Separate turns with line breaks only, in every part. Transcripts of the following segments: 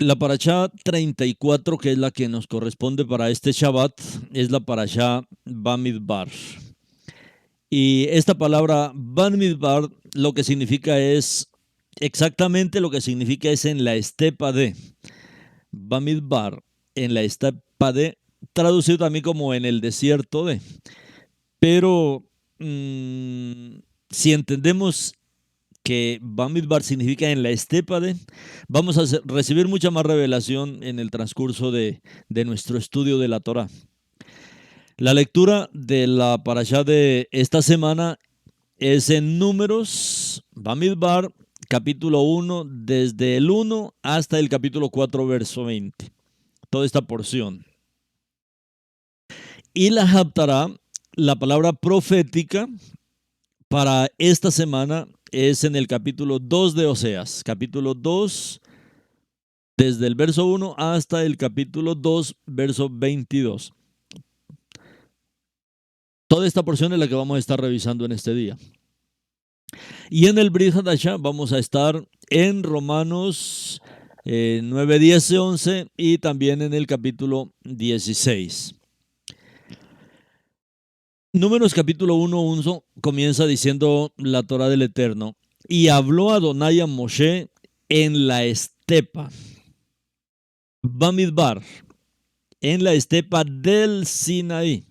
La parashá 34, que es la que nos corresponde para este Shabbat, es la parashá Bamidbar. Y esta palabra Bamidbar lo que significa es, exactamente lo que significa es en la estepa de. Bamidbar, en la estepa de, traducido también como en el desierto de. Pero si entendemos que Bamidbar significa en la estepa de, vamos a recibir mucha más revelación en el transcurso de nuestro estudio de la Torah. La lectura de la parashá de esta semana es en Números, Bamidbar, capítulo 1, desde el 1 hasta el capítulo 4, verso 20. Toda esta porción. Y la Haftará, la palabra profética para esta semana, es en el capítulo 2 de Oseas. Capítulo 2, desde el verso 1 hasta el capítulo 2, verso 22. Toda esta porción es la que vamos a estar revisando en este día. Y en el Brit Hadashah vamos a estar en Romanos 9, 10, 11 y también en el capítulo 16. Números capítulo 1 comienza diciendo la Torah del Eterno. Y habló Adonai a Moshe en la estepa, Bamidbar, en la estepa del Sinaí,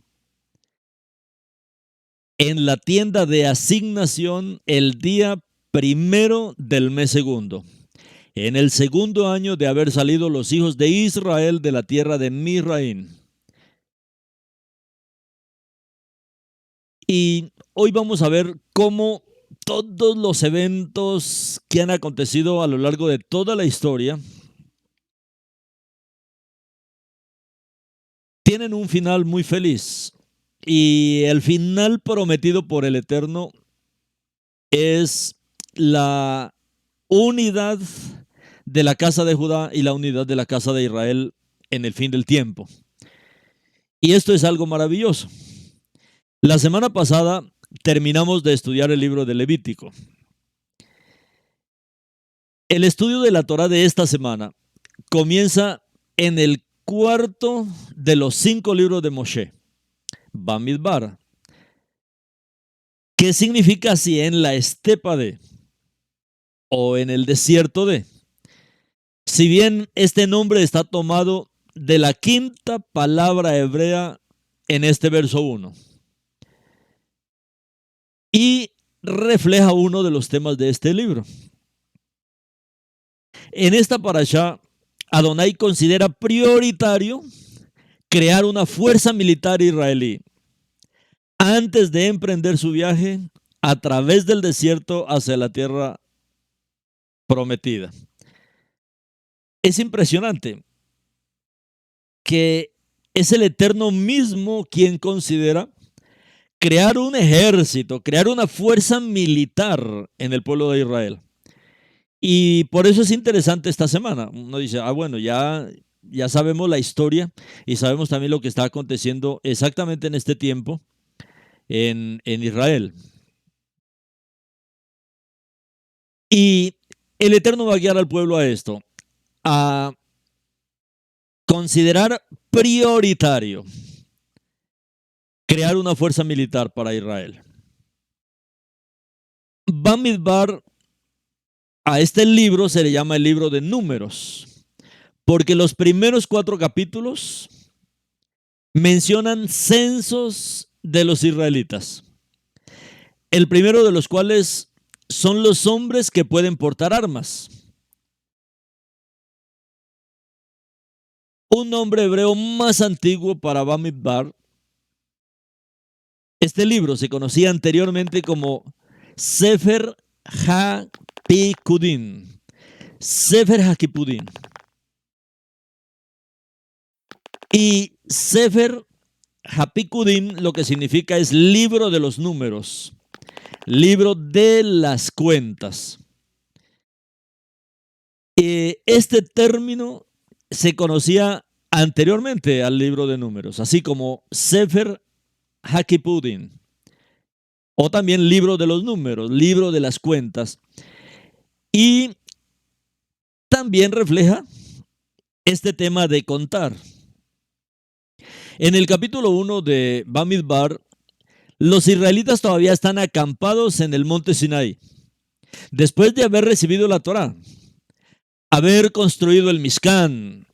en la tienda de asignación el día primero del mes segundo, en el segundo año de haber salido los hijos de Israel de la tierra de Misraín. Y hoy vamos a ver cómo todos los eventos que han acontecido a lo largo de toda la historia tienen un final muy feliz. Y el final prometido por el Eterno es la unidad de la casa de Judá y la unidad de la casa de Israel en el fin del tiempo. Y esto es algo maravilloso. La semana pasada terminamos de estudiar el libro de Levítico. El estudio de la Torah de esta semana comienza en el cuarto de los 5 libros de Moshe, Bamidbar. ¿Qué significa si en la estepa de o en el desierto de? Si bien este nombre está tomado de la quinta palabra hebrea en este verso 1 y refleja uno de los temas de este libro. En esta parashá, Adonai considera prioritario crear una fuerza militar israelí antes de emprender su viaje a través del desierto hacia la tierra prometida. Es impresionante que es el Eterno mismo quien considera crear un ejército, crear una fuerza militar en el pueblo de Israel. Y por eso es interesante esta semana. Uno dice, bueno, ya sabemos la historia y sabemos también lo que está aconteciendo exactamente en este tiempo en Israel. Y el Eterno va a guiar al pueblo a esto, a considerar prioritario crear una fuerza militar para Israel. Bamidbar, a este libro se le llama el libro de Números, porque los primeros 4 capítulos mencionan censos de los israelitas. El primero de los cuales son los hombres que pueden portar armas. Un nombre hebreo más antiguo para Bamidbar. Este libro se conocía anteriormente como Sefer HaPikudin. Sefer HaPikudin. Y Sefer HaPikudin lo que significa es libro de los números, libro de las cuentas. Este término se conocía anteriormente al libro de números, así como Sefer HaPikudin, o también libro de los números, libro de las cuentas. Y también refleja este tema de contar. En el capítulo 1 de Bamidbar, los israelitas todavía están acampados en el monte Sinai, después de haber recibido la Torá, haber construido el Mishkan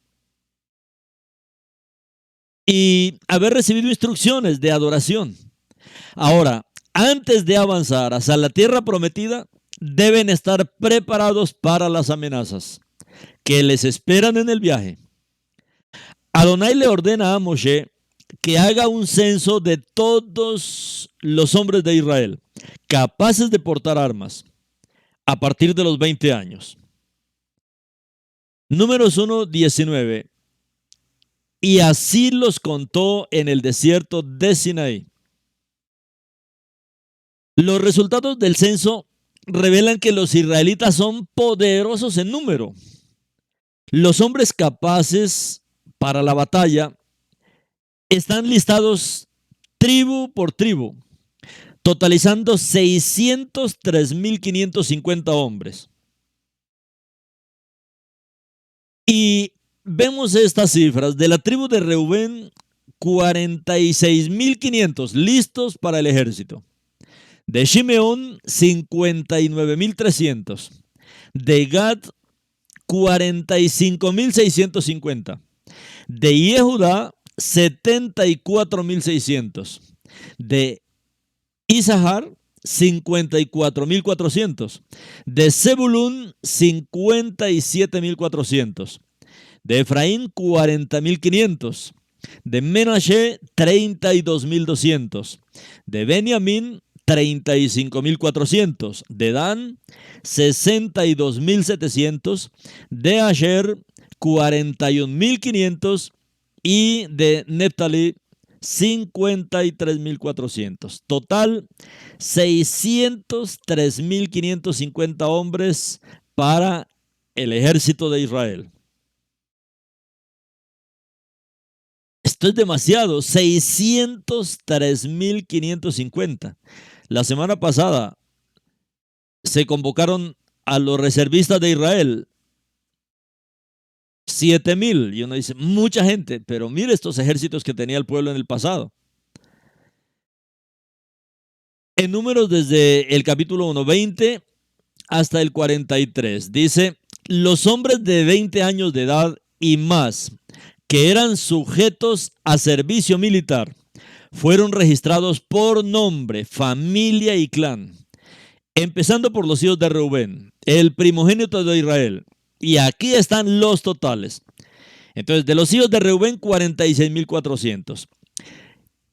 y haber recibido instrucciones de adoración. Ahora, antes de avanzar hacia la tierra prometida, deben estar preparados para las amenazas que les esperan en el viaje. Adonai le ordena a Moshe que haga un censo de todos los hombres de Israel capaces de portar armas a partir de los 20 años. Números 1:19. Y así los contó en el desierto de Sinaí. Los resultados del censo revelan que los israelitas son poderosos en número. Los hombres capaces para la batalla están listados tribu por tribu, totalizando 603.550 hombres. Y vemos estas cifras. De la tribu de Reubén, 46.500 listos para el ejército. De Shimeón, 59.300. De Gad, 45.650. De Yehudá, 74.600. De Isahar, 54.400. De Zebulún, 57.400. De Efraín, 40.500. De Menashe, 32.200. De Benjamín, 35.400. De Dan, 62.700. De Asher, 41.500. Y de Neftalí, 53.400. Total, 603.550 hombres para el ejército de Israel. Esto es demasiado, 603.550. La semana pasada se convocaron a los reservistas de Israel, 7.000. Y uno dice, mucha gente, pero mire estos ejércitos que tenía el pueblo en el pasado. En números desde el capítulo 1:20 hasta el 43, dice, los hombres de 20 años de edad y más que eran sujetos a servicio militar fueron registrados por nombre, familia y clan, empezando por los hijos de Reubén, el primogénito de Israel. Y aquí están los totales. Entonces, de los hijos de Reubén, 46.400.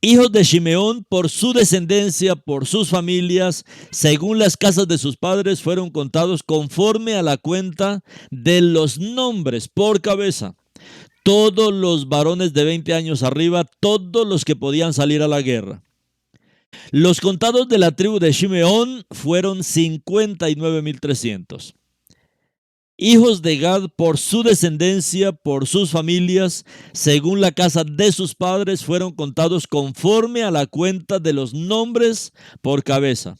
Hijos de Shimeón, por su descendencia, por sus familias, según las casas de sus padres, fueron contados conforme a la cuenta de los nombres por cabeza. Todos los varones de 20 años arriba, todos los que podían salir a la guerra. Los contados de la tribu de Shimeón fueron 59.300. Hijos de Gad, por su descendencia, por sus familias, según la casa de sus padres, fueron contados conforme a la cuenta de los nombres por cabeza.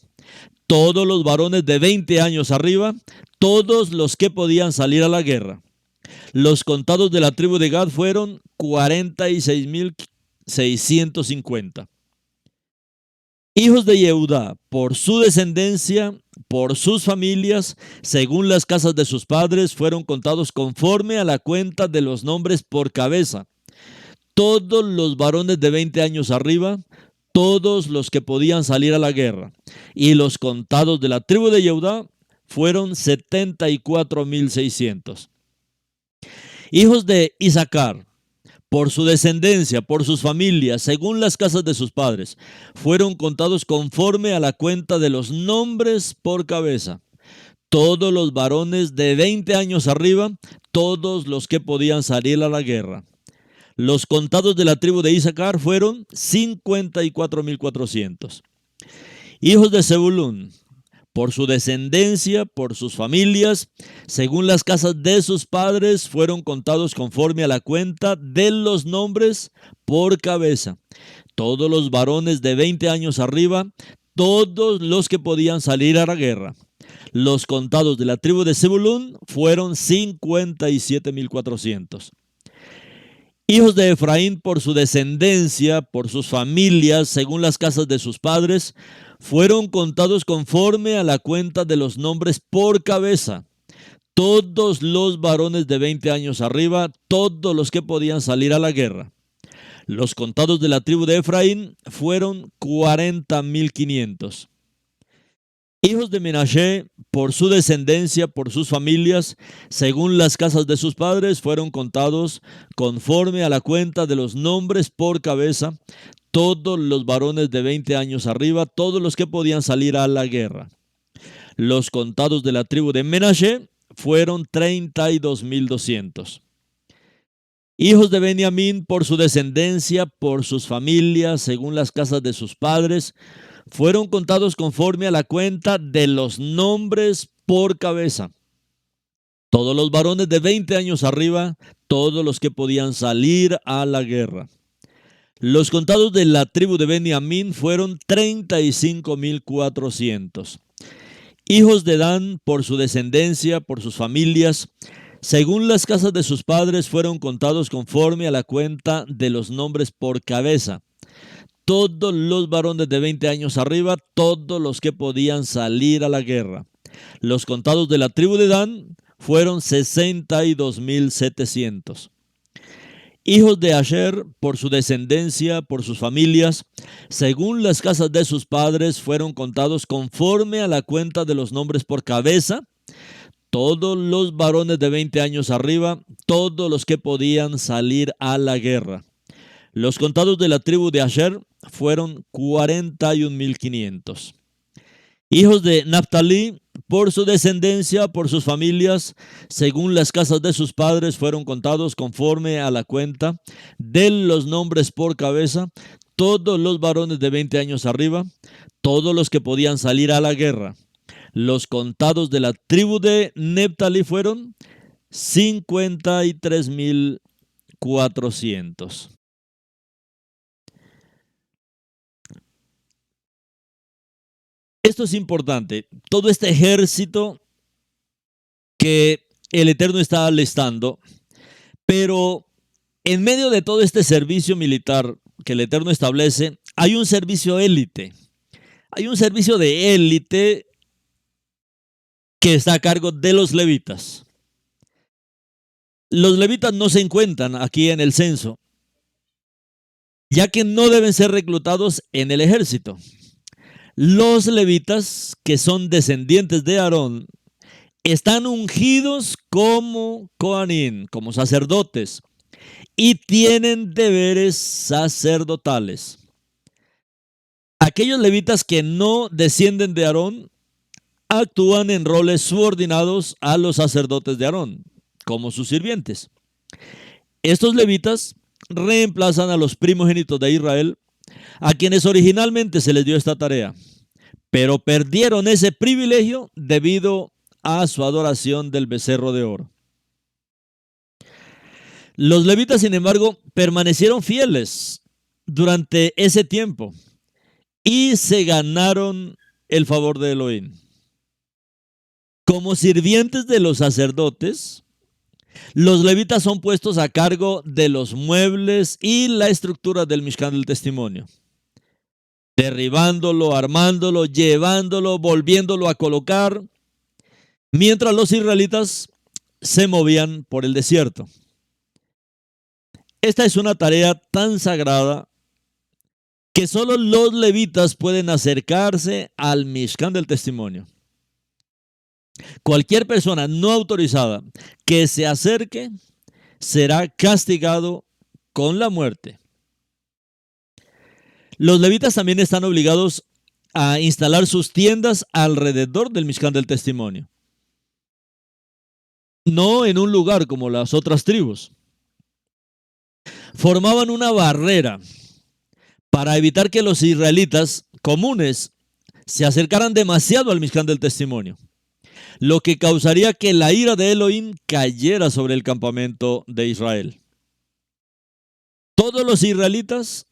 Todos los varones de 20 años arriba, todos los que podían salir a la guerra. Los contados de la tribu de Gad fueron 46.650. Hijos de Yehudá, por su descendencia, por sus familias, según las casas de sus padres, fueron contados conforme a la cuenta de los nombres por cabeza. Todos los varones de 20 años arriba, todos los que podían salir a la guerra. Y los contados de la tribu de Yehudá fueron 74.600. Hijos de Isaacar, por su descendencia, por sus familias, según las casas de sus padres, fueron contados conforme a la cuenta de los nombres por cabeza. Todos los varones de 20 años arriba, todos los que podían salir a la guerra. Los contados de la tribu de Isaacar fueron 54.400. Hijos de Zebulún, por su descendencia, por sus familias, según las casas de sus padres, fueron contados conforme a la cuenta de los nombres por cabeza. Todos los varones de 20 años arriba, todos los que podían salir a la guerra. Los contados de la tribu de Zebulún fueron 57.400. Hijos de Efraín por su descendencia, por sus familias, según las casas de sus padres, fueron contados conforme a la cuenta de los nombres por cabeza. Todos los varones de 20 años arriba, todos los que podían salir a la guerra. Los contados de la tribu de Efraín fueron 40.500. Hijos de Menashe, por su descendencia, por sus familias, según las casas de sus padres, fueron contados conforme a la cuenta de los nombres por cabeza, todos los varones de 20 años arriba, todos los que podían salir a la guerra. Los contados de la tribu de Menashe fueron 32.200. Hijos de Benjamín, por su descendencia, por sus familias, según las casas de sus padres, fueron contados conforme a la cuenta de los nombres por cabeza. Todos los varones de 20 años arriba, todos los que podían salir a la guerra. Los contados de la tribu de Benjamín fueron 35.400. Hijos de Dan, por su descendencia, por sus familias, según las casas de sus padres, fueron contados conforme a la cuenta de los nombres por cabeza. Todos los varones de 20 años arriba, todos los que podían salir a la guerra. Los contados de la tribu de Dan fueron 62.700. Hijos de Asher, por su descendencia, por sus familias, según las casas de sus padres, fueron contados conforme a la cuenta de los nombres por cabeza. Todos los varones de 20 años arriba, todos los que podían salir a la guerra. Los contados de la tribu de Asher fueron 41.500. Hijos de Naptalí, por su descendencia, por sus familias, según las casas de sus padres, fueron contados conforme a la cuenta de los nombres por cabeza, todos los varones de 20 años arriba, todos los que podían salir a la guerra. Los contados de la tribu de Neptalí fueron 53.400. Esto es importante. Todo este ejército que el Eterno está alistando, pero en medio de todo este servicio militar que el Eterno establece, hay un servicio élite. Hay un servicio de élite que está a cargo de los levitas. Los levitas no se encuentran aquí en el censo, ya que no deben ser reclutados en el ejército. Los levitas, que son descendientes de Aarón, están ungidos como Coanín, como sacerdotes, y tienen deberes sacerdotales. Aquellos levitas que no descienden de Aarón actúan en roles subordinados a los sacerdotes de Aarón, como sus sirvientes. Estos levitas reemplazan a los primogénitos de Israel, a quienes originalmente se les dio esta tarea, pero perdieron ese privilegio debido a su adoración del becerro de oro. Los levitas, sin embargo, permanecieron fieles durante ese tiempo y se ganaron el favor de Elohim. Como sirvientes de los sacerdotes, los levitas son puestos a cargo de los muebles y la estructura del Mishkan del Testimonio, derribándolo, armándolo, llevándolo, volviéndolo a colocar, mientras los israelitas se movían por el desierto. Esta es una tarea tan sagrada que solo los levitas pueden acercarse al Mishkan del Testimonio. Cualquier persona no autorizada que se acerque será castigado con la muerte. Los levitas también están obligados a instalar sus tiendas alrededor del Mishkan del Testimonio, no en un lugar como las otras tribus. Formaban una barrera para evitar que los israelitas comunes se acercaran demasiado al Mishkan del Testimonio, lo que causaría que la ira de Elohim cayera sobre el campamento de Israel. Todos los israelitas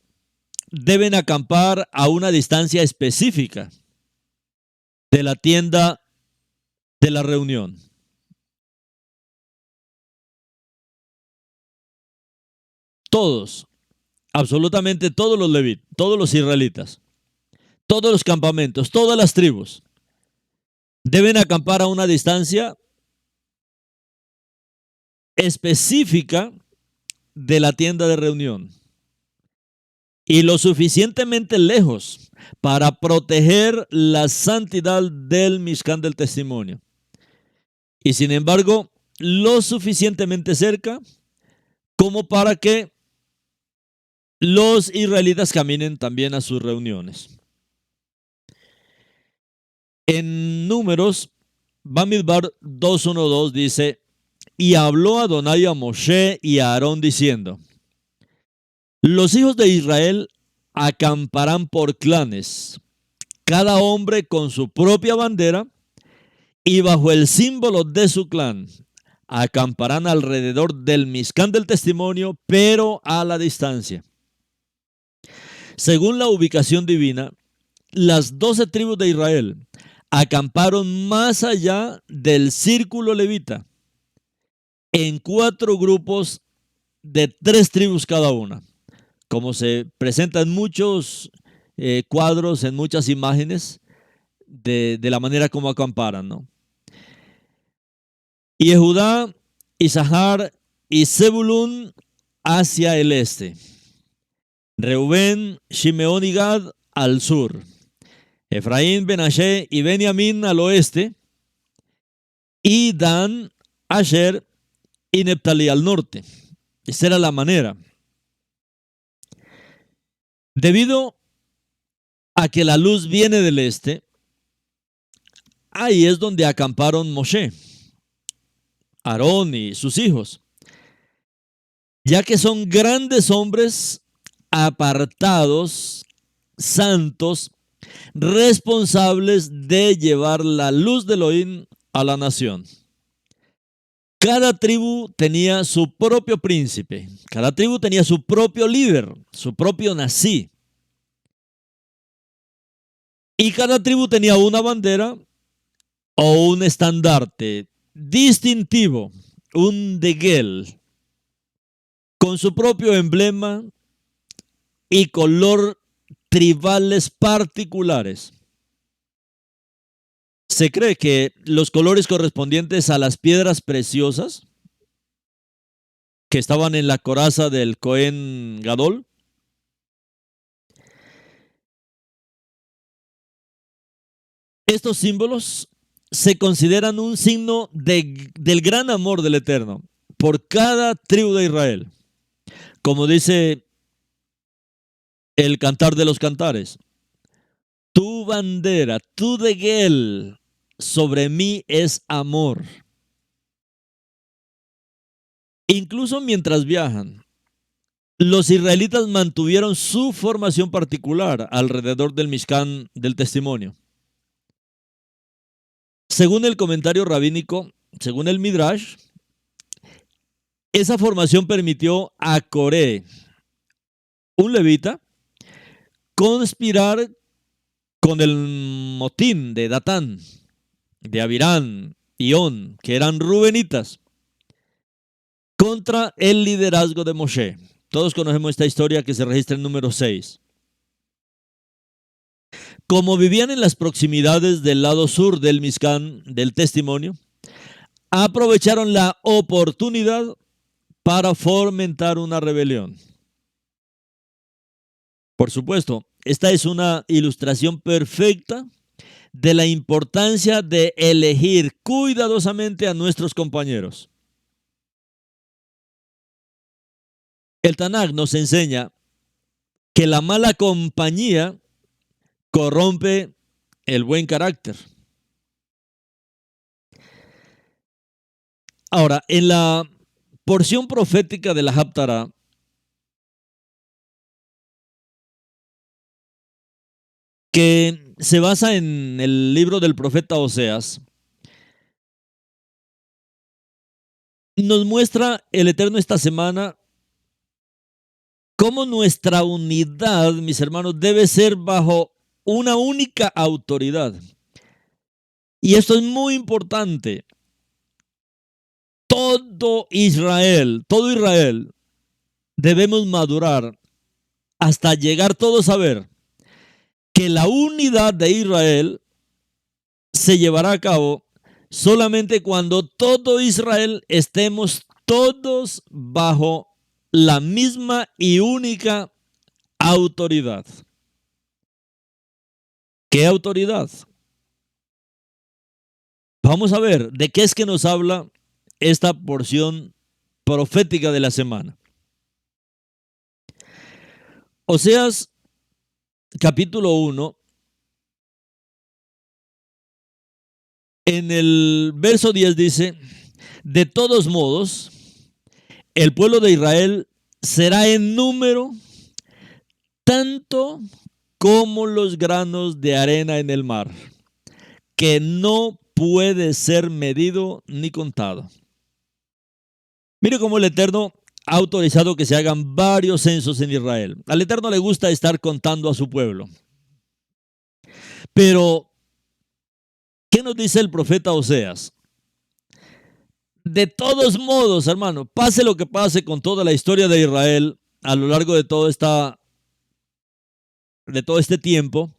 deben acampar a una distancia específica de la tienda de la reunión. todos, absolutamente todos los levitas, todos los israelitas, todos los campamentos, todas las tribus, deben acampar a una distancia específica de la tienda de reunión y lo suficientemente lejos para proteger la santidad del Mishkan del testimonio. Y sin embargo, lo suficientemente cerca como para que los israelitas caminen también a sus reuniones. En Números, Bamidbar 2:1-2 dice: y habló Adonai a Moshe y a Aarón diciendo: los hijos de Israel acamparán por clanes, cada hombre con su propia bandera, y bajo el símbolo de su clan acamparán alrededor del Mishkan del testimonio, pero a la distancia. Según la ubicación divina, las 12 tribus de Israel acamparon más allá del círculo levita, en 4 grupos de 3 tribus cada una, como se presenta en muchos cuadros, en muchas imágenes, de la manera como acamparan, ¿no? Y Judá, Isahar y Zebulún hacia el este. Reubén, Shimeón y Gad al sur. Efraín, Menashe y Benjamín al oeste. Y Dan, Asher y Neptalí al norte. Esa era la manera. Debido a que la luz viene del este, ahí es donde acamparon Moshe, Aarón y sus hijos, ya que son grandes hombres apartados, santos, responsables de llevar la luz de Elohim a la nación. Cada tribu tenía su propio príncipe, cada tribu tenía su propio líder, su propio nazí. Y cada tribu tenía una bandera o un estandarte distintivo, un degel, con su propio emblema y color tribales particulares. Se cree que los colores correspondientes a las piedras preciosas que estaban en la coraza del Cohen Gadol estos símbolos se consideran un signo del gran amor del Eterno por cada tribu de Israel. Como dice el Cantar de los Cantares: tu bandera, tu degel sobre mí es amor. Incluso mientras viajan, los israelitas mantuvieron su formación particular alrededor del Mishkan del testimonio. Según el comentario rabínico, según el Midrash, esa formación permitió a Coré, un levita, conspirar con el motín de Datán, de Abirán y On, que eran rubenitas, contra el liderazgo de Moshe. Todos conocemos esta historia que se registra en número 6. Como vivían en las proximidades del lado sur del Mishkan del testimonio, aprovecharon la oportunidad para fomentar una rebelión. Por supuesto, esta es una ilustración perfecta de la importancia de elegir cuidadosamente a nuestros compañeros. El Tanaj nos enseña que la mala compañía corrompe el buen carácter. Ahora, en la porción profética de la Haftará, que se basa en el libro del profeta Oseas, nos muestra el Eterno esta semana cómo nuestra unidad, mis hermanos, debe ser bajo una única autoridad. Y esto es muy importante. Todo Israel debemos madurar hasta llegar todos a ver que la unidad de Israel se llevará a cabo solamente cuando todo Israel estemos todos bajo la misma y única autoridad. ¿Qué autoridad? Vamos a ver de qué es que nos habla esta porción profética de la semana. Oseas capítulo 1, en el verso 10 dice: de todos modos, el pueblo de Israel será en número tanto como los granos de arena en el mar, que no puede ser medido ni contado. Mire cómo el Eterno ha autorizado que se hagan varios censos en Israel. Al Eterno le gusta estar contando a su pueblo. Pero, ¿qué nos dice el profeta Oseas? De todos modos, hermano, pase lo que pase con toda la historia de Israel a lo largo de todo este tiempo,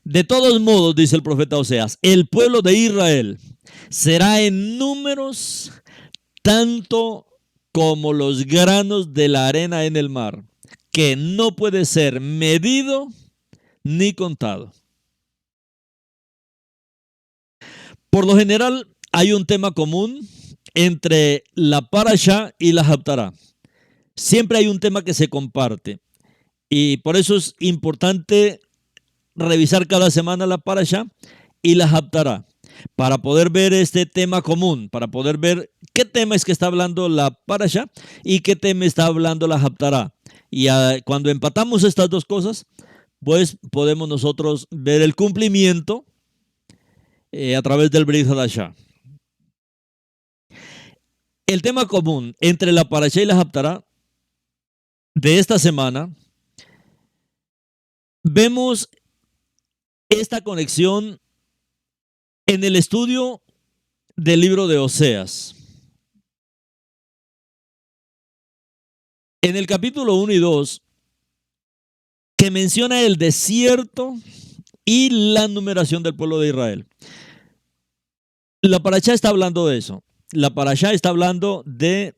de todos modos, dice el profeta Oseas, el pueblo de Israel será en números tanto como los granos de la arena en el mar, que no puede ser medido ni contado. Por lo general, hay un tema común entre la parashá y la haftará. Siempre hay un tema que se comparte. Y por eso es importante revisar cada semana la parashá y la haftará, para poder ver este tema común, para poder ver qué tema es que está hablando la parashá y qué tema está hablando la haftará. Y cuando empatamos estas dos cosas, pues podemos nosotros ver el cumplimiento a través del Brit Hadashah. El tema común entre la parashá y la haftará de esta semana, vemos esta conexión en el estudio del libro de Oseas. En el capítulo 1 y 2, que menciona el desierto y la numeración del pueblo de Israel. La parashá está hablando de eso. La parashá está hablando de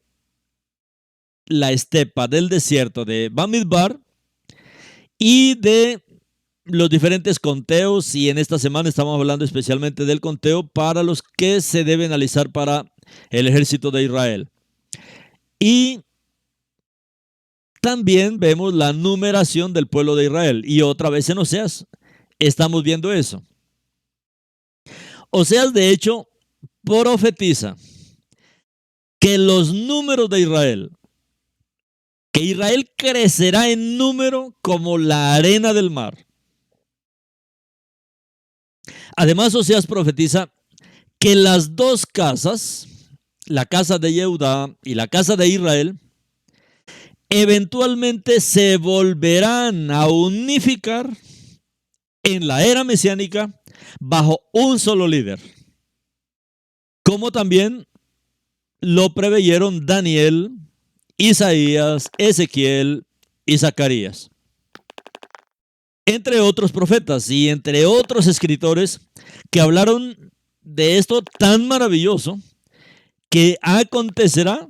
la estepa, del desierto de Bamidbar y de los diferentes conteos, y en esta semana estamos hablando especialmente del conteo para los que se deben alistar para el ejército de Israel. Y también vemos la numeración del pueblo de Israel, y otra vez en Oseas estamos viendo eso. Oseas, de hecho, profetiza que los números de Israel, que Israel crecerá en número como la arena del mar. Además, Oseas profetiza que las dos casas, la casa de Yehudá y la casa de Israel, eventualmente se volverán a unificar en la era mesiánica bajo un solo líder, como también lo preveyeron Daniel, Isaías, Ezequiel y Zacarías, entre otros profetas y entre otros escritores que hablaron de esto tan maravilloso que acontecerá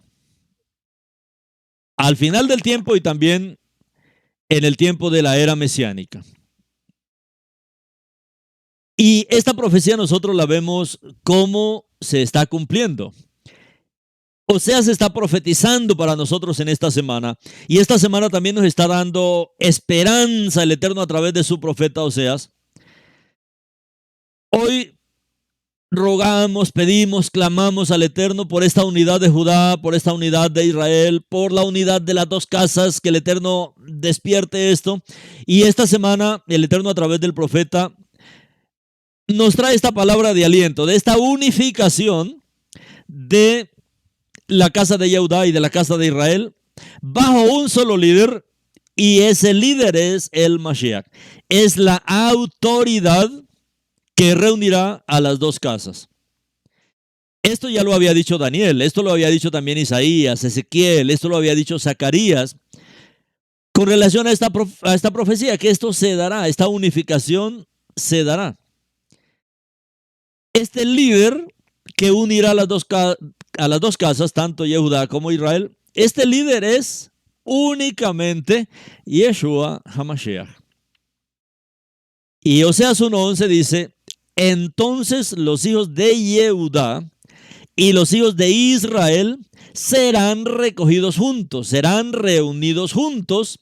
al final del tiempo y también en el tiempo de la era mesiánica. Y esta profecía nosotros la vemos cómo se está cumpliendo. Oseas está profetizando para nosotros en esta semana, y esta semana también nos está dando esperanza el Eterno a través de su profeta Oseas. Hoy rogamos, pedimos, clamamos al Eterno por esta unidad de Judá, por esta unidad de Israel, por la unidad de las dos casas, que el Eterno despierte esto. Y esta semana el Eterno a través del profeta nos trae esta palabra de aliento, de esta unificación de la casa de Yehudá y de la casa de Israel bajo un solo líder, y ese líder es el Mashiach. Es la autoridad que reunirá a las dos casas. Esto ya lo había dicho Daniel, esto lo había dicho también Isaías, Ezequiel, esto lo había dicho Zacarías, con relación a esta profecía, que esto se dará, esta unificación se dará. Este líder que unirá a las dos casas, tanto Yehuda como Israel, este líder es únicamente Yeshua HaMashiach. Y Oseas 1:11 dice, entonces los hijos de Yehuda y los hijos de Israel serán recogidos juntos, serán reunidos juntos.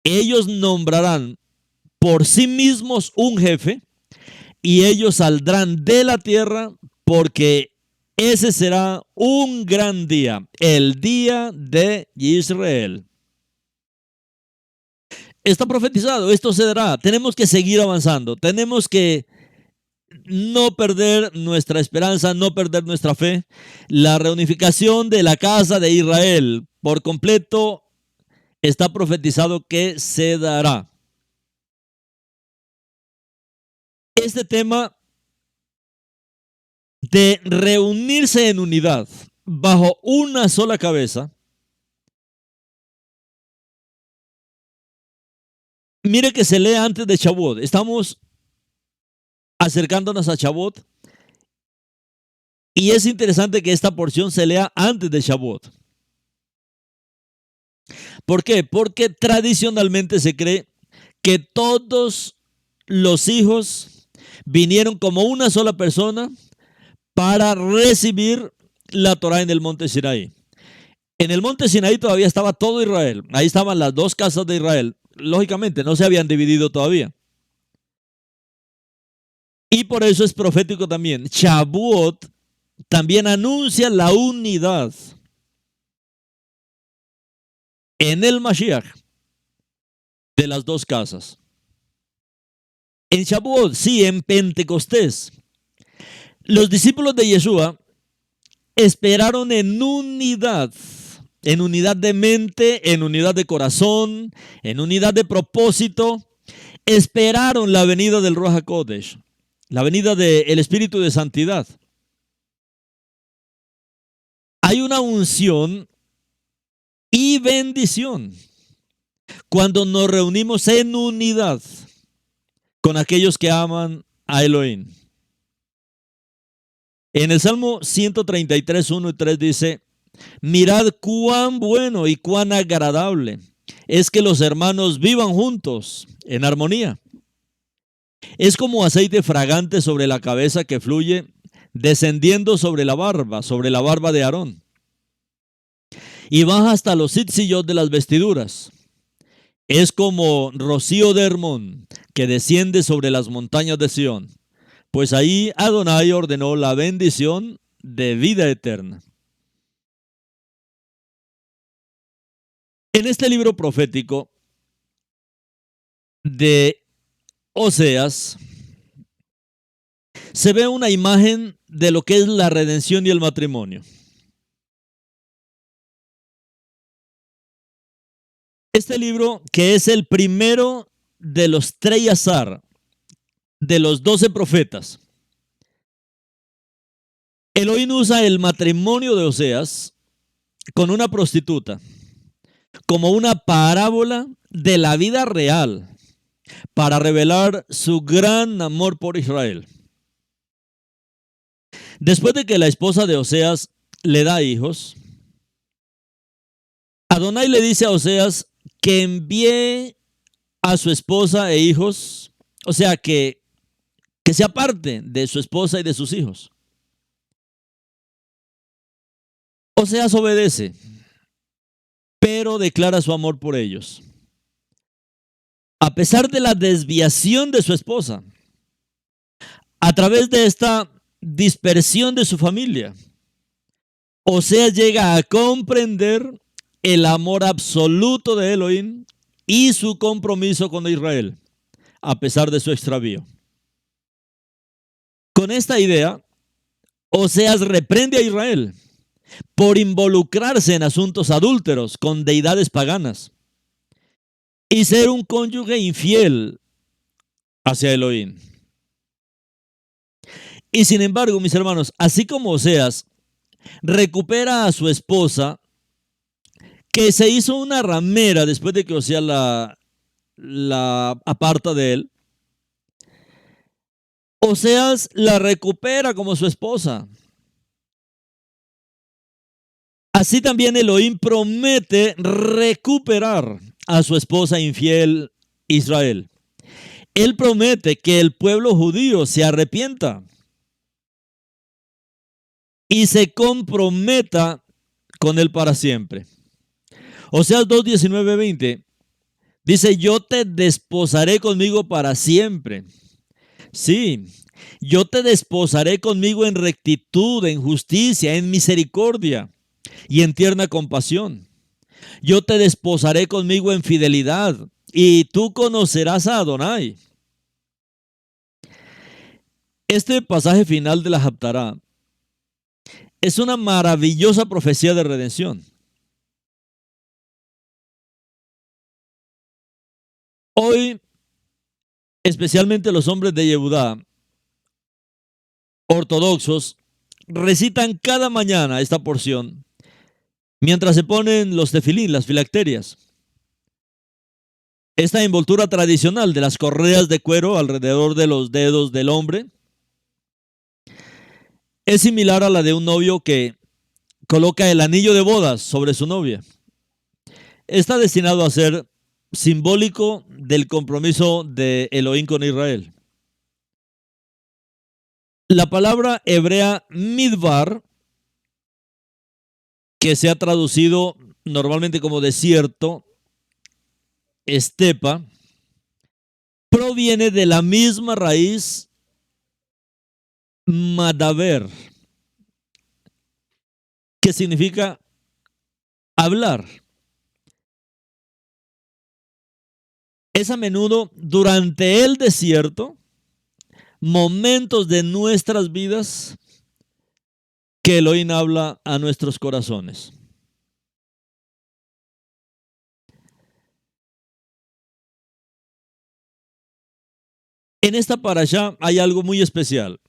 Ellos nombrarán por sí mismos un jefe y ellos saldrán de la tierra porque ese será un gran día, el día de Israel. Está profetizado, esto se dará. Tenemos que seguir avanzando, tenemos que no perder nuestra esperanza, no perder nuestra fe. La reunificación de la casa de Israel por completo está profetizado que se dará. Este tema de reunirse en unidad bajo una sola cabeza, mire que se lee antes de Shavuot. Estamos acercándonos a Shavuot y es interesante que esta porción se lea antes de Shavuot. ¿Por qué? Porque tradicionalmente se cree que todos los hijos vinieron como una sola persona para recibir la Torá en el monte Sinaí. En el monte Sinaí todavía estaba todo Israel. Ahí estaban las dos casas de Israel. Lógicamente, no se habían dividido todavía. Y por eso es profético también. Shavuot también anuncia la unidad en el Mashiach de las dos casas. En Shavuot, sí, en Pentecostés, los discípulos de Yeshua esperaron en unidad de mente, en unidad de corazón, en unidad de propósito. Esperaron la venida del Ruach HaKodesh, la venida del Espíritu de Santidad. Hay una unción y bendición cuando nos reunimos en unidad con aquellos que aman a Elohim. En el Salmo 133, 1 y 3 dice, mirad cuán bueno y cuán agradable es que los hermanos vivan juntos en armonía. Es como aceite fragante sobre la cabeza que fluye, descendiendo sobre la barba de Aarón, y baja hasta los zitzillot de las vestiduras. Es como rocío de Hermón que desciende sobre las montañas de Sión, pues ahí Adonai ordenó la bendición de vida eterna. En este libro profético de Oseas se ve una imagen de lo que es la redención y el matrimonio. Este libro, que es el primero de los Treyazar, de los 12 profetas, Elohim usa el matrimonio de Oseas con una prostituta como una parábola de la vida real para revelar su gran amor por Israel. Después de que la esposa de Oseas le da hijos, Adonai le dice a Oseas que envíe a su esposa e hijos, o sea, que se aparte de su esposa y de sus hijos. Oseas obedece, pero declara su amor por ellos. A pesar de la desviación de su esposa, a través de esta dispersión de su familia, Oseas llega a comprender el amor absoluto de Elohim y su compromiso con Israel, a pesar de su extravío. Con esta idea, Oseas reprende a Israel por involucrarse en asuntos adúlteros con deidades paganas y ser un cónyuge infiel hacia Elohim. Y sin embargo, mis hermanos, así como Oseas recupera a su esposa que se hizo una ramera después de que Oseas la aparta de él. Oseas la recupera como su esposa. Así también Elohim promete recuperar a su esposa infiel Israel. Él promete que el pueblo judío se arrepienta y se comprometa con él para siempre. Oseas 2, 19, 20 dice: yo te desposaré conmigo para siempre. Sí, yo te desposaré conmigo en rectitud, en justicia, en misericordia y en tierna compasión. Yo te desposaré conmigo en fidelidad y tú conocerás a Adonai. Este pasaje final de la Haftará es una maravillosa profecía de redención. Hoy, especialmente los hombres de Yehudá, ortodoxos, recitan cada mañana esta porción mientras se ponen los tefilín, las filacterias. Esta envoltura tradicional de las correas de cuero alrededor de los dedos del hombre es similar a la de un novio que coloca el anillo de bodas sobre su novia. Está destinado a ser simbólico del compromiso de Elohim con Israel. La palabra hebrea midbar, que se ha traducido normalmente como desierto, estepa, proviene de la misma raíz madaber, que significa hablar. Es a menudo durante el desierto, momentos de nuestras vidas, que Elohim habla a nuestros corazones. En esta parashá hay algo muy especial.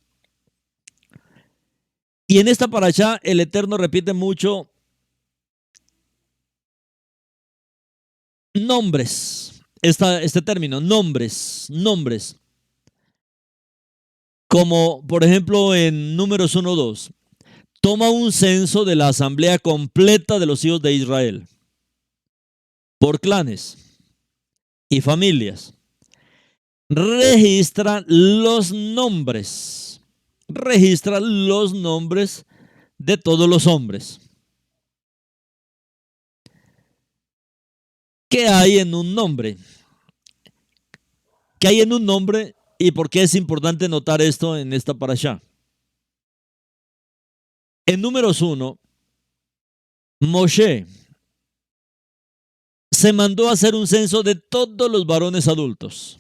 Y en esta parashá el Eterno repite mucho nombres. Este término, nombres. Como por ejemplo en Números 1:2. Toma un censo de la asamblea completa de los hijos de Israel, por clanes y familias. Registra los nombres. Registra los nombres de todos los hombres. ¿Qué hay en un nombre? ¿Qué hay en un nombre y por qué es importante notar esto en esta parashá? En Números 1, Moshe se mandó a hacer un censo de todos los varones adultos.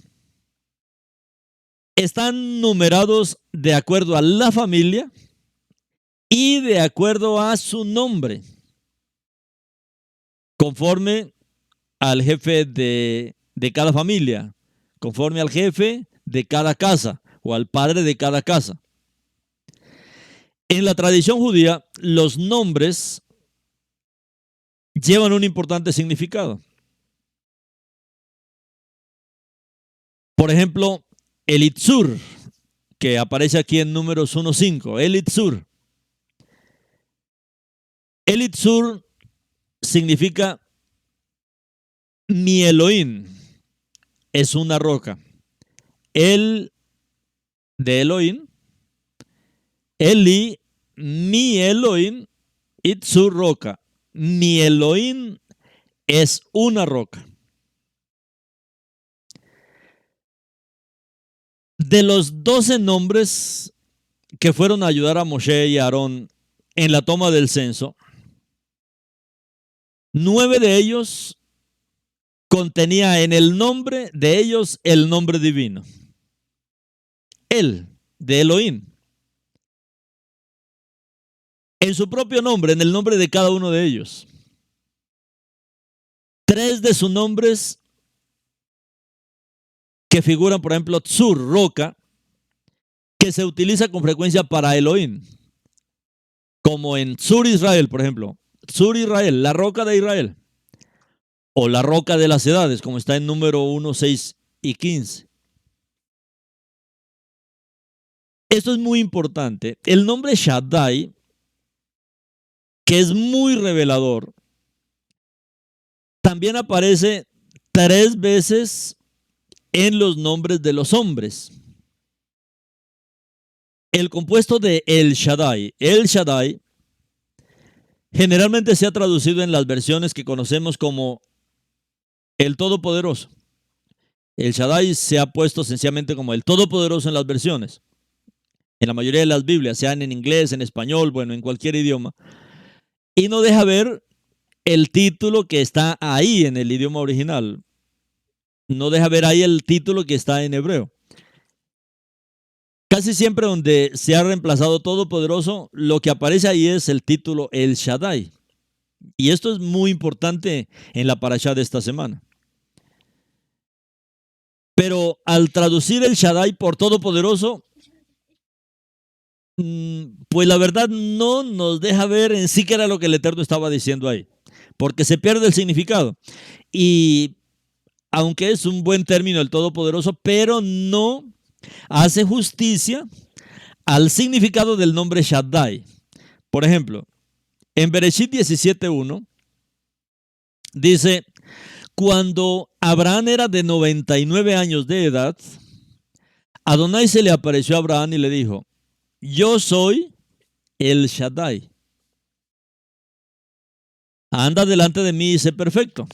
Están numerados de acuerdo a la familia y de acuerdo a su nombre, conforme al jefe de cada familia, conforme al jefe de cada casa o al padre de cada casa. En la tradición judía, los nombres llevan un importante significado. Por ejemplo, Elitzur, que aparece aquí en Números 1:5, Elitzur. Elitzur significa mi Elohim, es una roca. El de Elohim, Eli, mi Elohim, Itzur roca. Mi Elohim es una roca. De los 12 nombres que fueron a ayudar a Moshe y a Aarón en la toma del censo, 9 de ellos contenía en el nombre de ellos el nombre divino. El de Elohim. En su propio nombre, en el nombre de cada uno de ellos. 3 de sus nombres que figuran, por ejemplo, Tzur, roca, que se utiliza con frecuencia para Elohim. Como en Tzur Israel, por ejemplo. Tzur Israel, la roca de Israel. o la roca de las edades, como está en número 1, 6 y 15. Esto es muy importante. El nombre Shaddai, que es muy revelador, también aparece 3 veces en los nombres de los hombres. El compuesto de El Shaddai, generalmente se ha traducido en las versiones que conocemos como el Todopoderoso. El Shaddai se ha puesto sencillamente como el Todopoderoso en las versiones. En la mayoría de las Biblias, sean en inglés, en español, bueno, en cualquier idioma. Y no deja ver el título que está ahí en el idioma original. No deja ver ahí el título que está en hebreo. Casi siempre donde se ha reemplazado Todopoderoso, lo que aparece ahí es el título El Shaddai. Y esto es muy importante en la parashá de esta semana. Pero al traducir el Shaddai por Todopoderoso, pues la verdad no nos deja ver en sí qué era lo que el Eterno estaba diciendo ahí, porque se pierde el significado. Y aunque es un buen término el Todopoderoso, pero no hace justicia al significado del nombre Shaddai. Por ejemplo, en Bereshit 17:1 dice: cuando Abraham era de 99 años de edad, Adonai se le apareció a Abraham y le dijo: yo soy el Shaddai. Anda delante de mí y sé perfecto.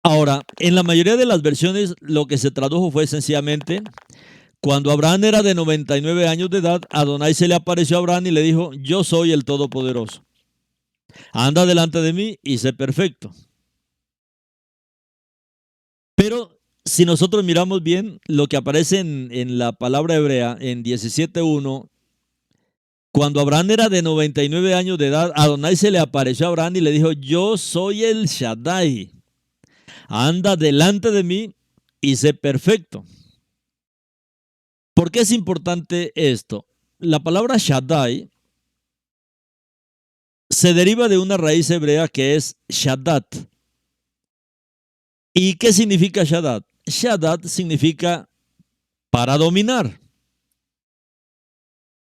Ahora, en la mayoría de las versiones lo que se tradujo fue sencillamente: cuando Abraham era de 99 años de edad, Adonai se le apareció a Abraham y le dijo: yo soy el Todopoderoso. Anda delante de mí y sé perfecto. Pero si nosotros miramos bien lo que aparece en la palabra hebrea en 17:1, cuando Abraham era de 99 años de edad, Adonai se le apareció a Abraham y le dijo: yo soy el Shaddai. Anda delante de mí y sé perfecto. ¿Por qué es importante esto? La palabra Shaddai se deriva de una raíz hebrea que es Shaddat. ¿Y qué significa Shaddat? Shaddat significa para dominar.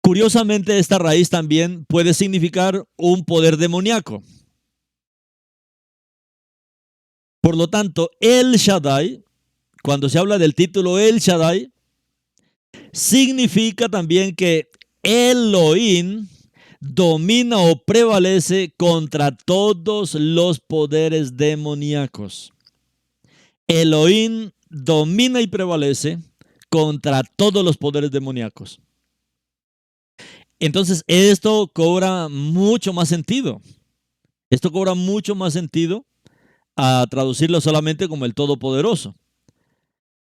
Curiosamente, esta raíz también puede significar un poder demoníaco. Por lo tanto, El Shaddai, cuando se habla del título El Shaddai, significa también que Elohim domina o prevalece contra todos los poderes demoníacos. Elohim domina y prevalece contra todos los poderes demoníacos. Entonces, esto cobra mucho más sentido. Esto cobra mucho más sentido a traducirlo solamente como el Todopoderoso.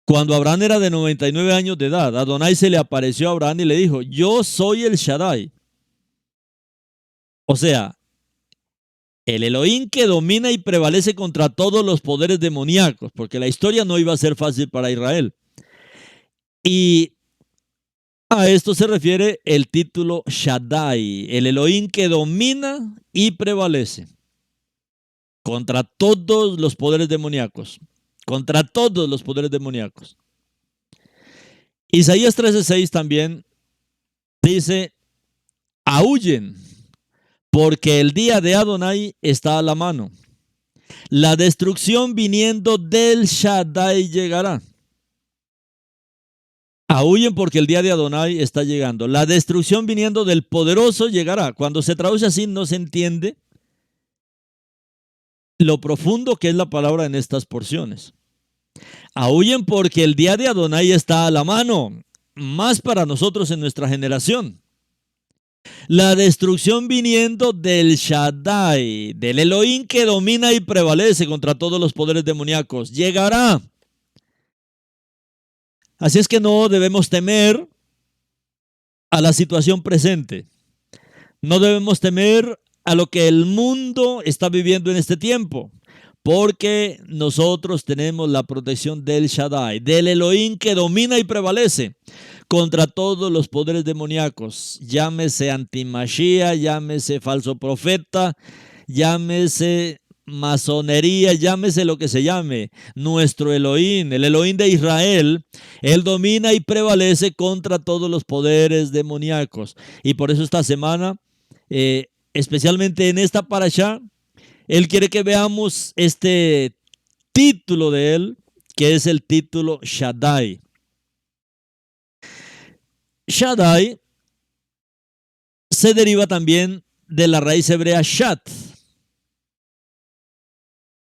Cuando Abraham era de 99 años de edad, Adonai se le apareció a Abraham y le dijo: yo soy el Shaddai. O sea, el Elohim que domina y prevalece contra todos los poderes demoníacos, porque la historia no iba a ser fácil para Israel. Y a esto se refiere el título Shaddai, el Elohim que domina y prevalece contra todos los poderes demoníacos. Contra todos los poderes demoníacos. Isaías 13:6 también dice: aúllen, porque el día de Adonai está a la mano. La destrucción viniendo del Shaddai llegará. Aúllen porque el día de Adonai está llegando. La destrucción viniendo del poderoso llegará. Cuando se traduce así no se entiende lo profundo que es la palabra en estas porciones. Aúllen porque el día de Adonai está a la mano, más para nosotros en nuestra generación. La destrucción viniendo del Shaddai, del Elohim que domina y prevalece contra todos los poderes demoníacos, llegará. Así es que no debemos temer a la situación presente. No debemos temer a lo que el mundo está viviendo en este tiempo, porque nosotros tenemos la protección del Shaddai, del Elohim que domina y prevalece contra todos los poderes demoníacos, llámese antimachía, llámese falso profeta, llámese masonería, llámese lo que se llame. Nuestro Elohim, el Elohim de Israel, él domina y prevalece contra todos los poderes demoníacos. Y por eso esta semana, especialmente en esta parashá, él quiere que veamos este título de él, que es el título Shaddai. Shaddai se deriva también de la raíz hebrea Shad.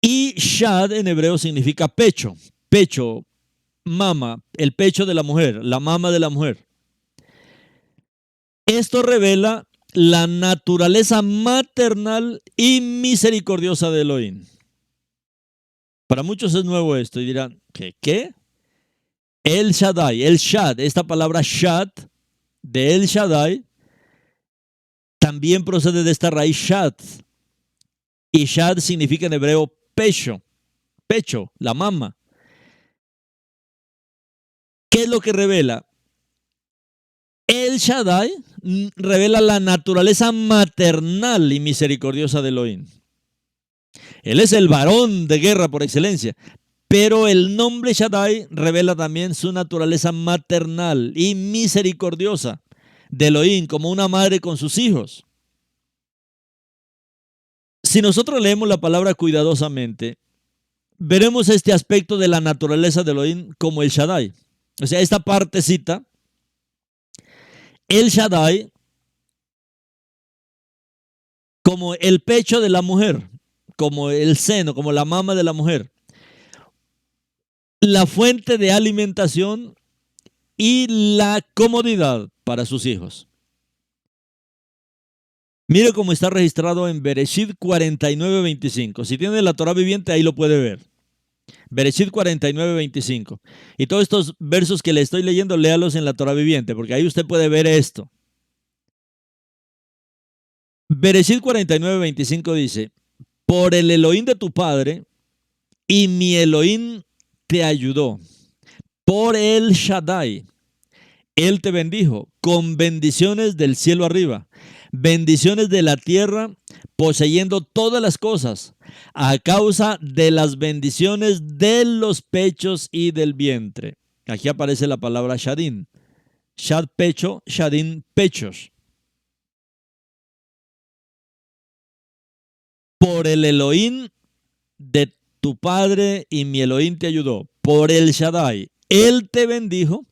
Y Shad en hebreo significa pecho, pecho, mama, el pecho de la mujer, la mama de la mujer. Esto revela la naturaleza maternal y misericordiosa de Elohim. Para muchos es nuevo esto y dirán, ¿qué? El Shaddai, el Shad, esta palabra Shad de El Shaddai también procede de esta raíz Shad. Y Shad significa en hebreo pecho, pecho, la mama. ¿Qué es lo que revela? El Shaddai revela la naturaleza maternal y misericordiosa de Elohim. Él es el varón de guerra por excelencia, pero el nombre Shaddai revela también su naturaleza maternal y misericordiosa de Elohim, como una madre con sus hijos. Si nosotros leemos la palabra cuidadosamente, veremos este aspecto de la naturaleza de Elohim como el Shaddai. O sea, esta partecita, el Shaddai, como el pecho de la mujer, como el seno, como la mama de la mujer, la fuente de alimentación y la comodidad para sus hijos. Mire cómo está registrado en Bereshit 49:25. Si tiene la Torah viviente, ahí lo puede ver. Bereshit 49:25. Y todos estos versos que le estoy leyendo, léalos en la Torah viviente, porque ahí usted puede ver esto. Bereshit 49:25 dice, por el Elohim de tu padre, y mi Elohim te ayudó. Por el Shaddai, él te bendijo con bendiciones del cielo arriba, bendiciones de la tierra, poseyendo todas las cosas, a causa de las bendiciones de los pechos y del vientre. Aquí aparece la palabra Shadin. Shad pecho, Shadin pechos. Por el Elohim de tu padre y mi Elohim te ayudó. Por el Shaddai, él te bendijo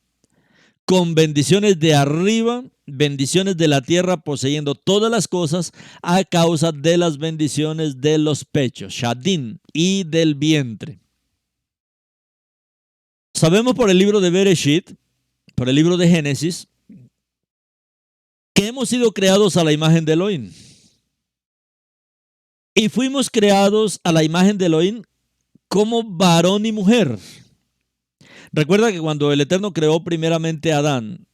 con bendiciones de arriba, bendiciones de la tierra, poseyendo todas las cosas a causa de las bendiciones de los pechos, Shadin, y del vientre. Sabemos por el libro de Bereshit, por el libro de Génesis, que hemos sido creados a la imagen de Elohim. Y fuimos creados a la imagen de Elohim como varón y mujer. Recuerda que cuando el Eterno creó primeramente a Adán,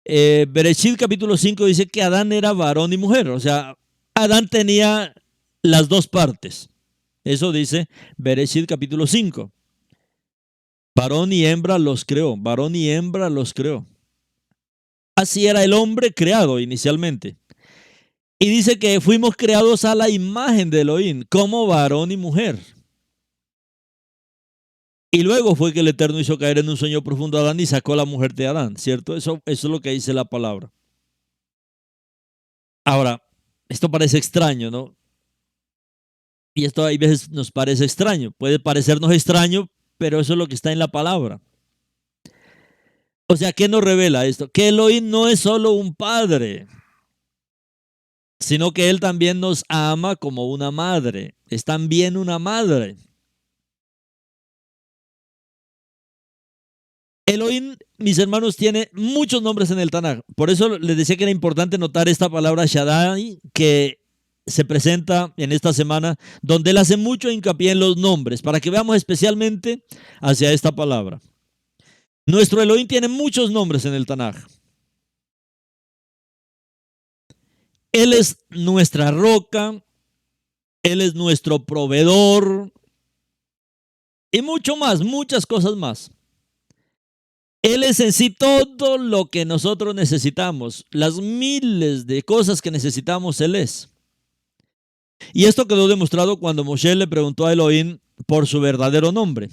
Bereshit capítulo 5 dice que Adán era varón y mujer. O sea, Adán tenía las dos partes. Eso dice Bereshit capítulo 5. Varón y hembra los creó. Varón y hembra los creó. Así era el hombre creado inicialmente. Y dice que fuimos creados a la imagen de Elohim, como varón y mujer. Y luego fue que el Eterno hizo caer en un sueño profundo a Adán y sacó a la mujer de Adán, ¿cierto? Eso es lo que dice la palabra. Ahora, esto parece extraño, ¿no? Y esto a veces nos parece extraño. Puede parecernos extraño, pero eso es lo que está en la palabra. O sea, ¿qué nos revela esto? Que Elohim no es solo un padre, sino que Él también nos ama como una madre. Es también una madre. Elohim, mis hermanos, tiene muchos nombres en el Tanaj. Por eso les decía que era importante notar esta palabra Shaddai, que se presenta en esta semana, donde él hace mucho hincapié en los nombres, para que veamos especialmente hacia esta palabra. Nuestro Elohim tiene muchos nombres en el Tanaj. Él es nuestra roca, Él es nuestro proveedor y mucho más, muchas cosas más. Él es en sí todo lo que nosotros necesitamos. Las miles de cosas que necesitamos, Él es. Y esto quedó demostrado cuando Moshe le preguntó a Elohim por su verdadero nombre.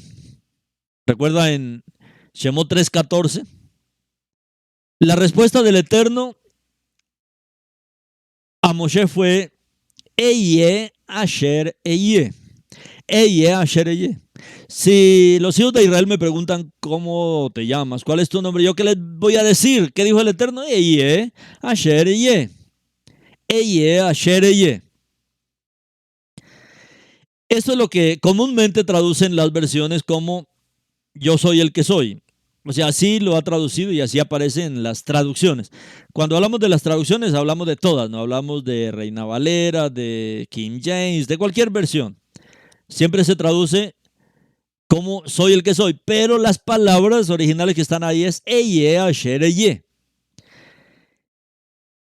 Recuerda en Shemot 3:14. La respuesta del Eterno a Moshe fue Eye Asher Eye. Eye Asher Eye. Si los hijos de Israel me preguntan cómo te llamas, cuál es tu nombre, ¿yo qué les voy a decir? ¿Qué dijo el Eterno? Eye Asher Eye. Eye Asher Eye. Esto es lo que comúnmente traducen las versiones como yo soy el que soy. O sea, así lo ha traducido y así aparece en las traducciones. Cuando hablamos de las traducciones, hablamos de todas, no hablamos de Reina Valera, de King James, de cualquier versión. Siempre se traduce como soy el que soy, pero las palabras originales que están ahí es Eye Asher Eye.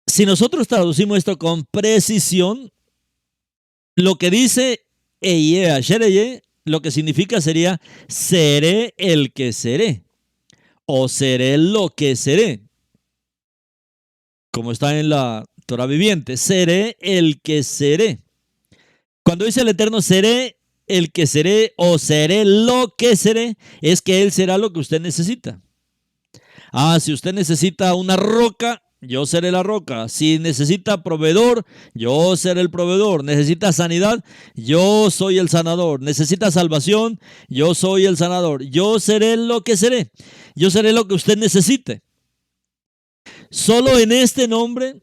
Si nosotros traducimos esto con precisión, lo que dice Eye Asher Eye, lo que significa sería seré el que seré o seré lo que seré, como está en la Torah viviente, seré el que seré. Cuando dice el Eterno seré el que seré o seré lo que seré, es que Él será lo que usted necesita. Si usted necesita una roca, yo seré la roca. Si necesita proveedor, yo seré el proveedor. Necesita sanidad, yo soy el sanador. Necesita salvación, yo soy el sanador. Yo seré lo que seré. Yo seré lo que usted necesite. Solo en este nombre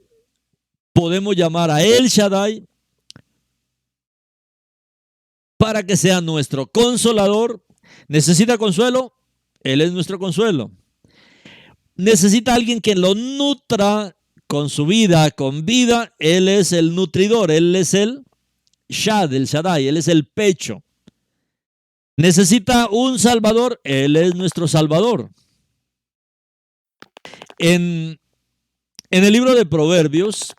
podemos llamar a El Shaddai para que sea nuestro consolador. ¿Necesita consuelo? Él es nuestro consuelo. Necesita alguien que lo nutra con su vida, con vida. Él es el nutridor, Él es el Shad, el Shaddai, Él es el pecho. Necesita un salvador, Él es nuestro salvador. En el libro de Proverbios,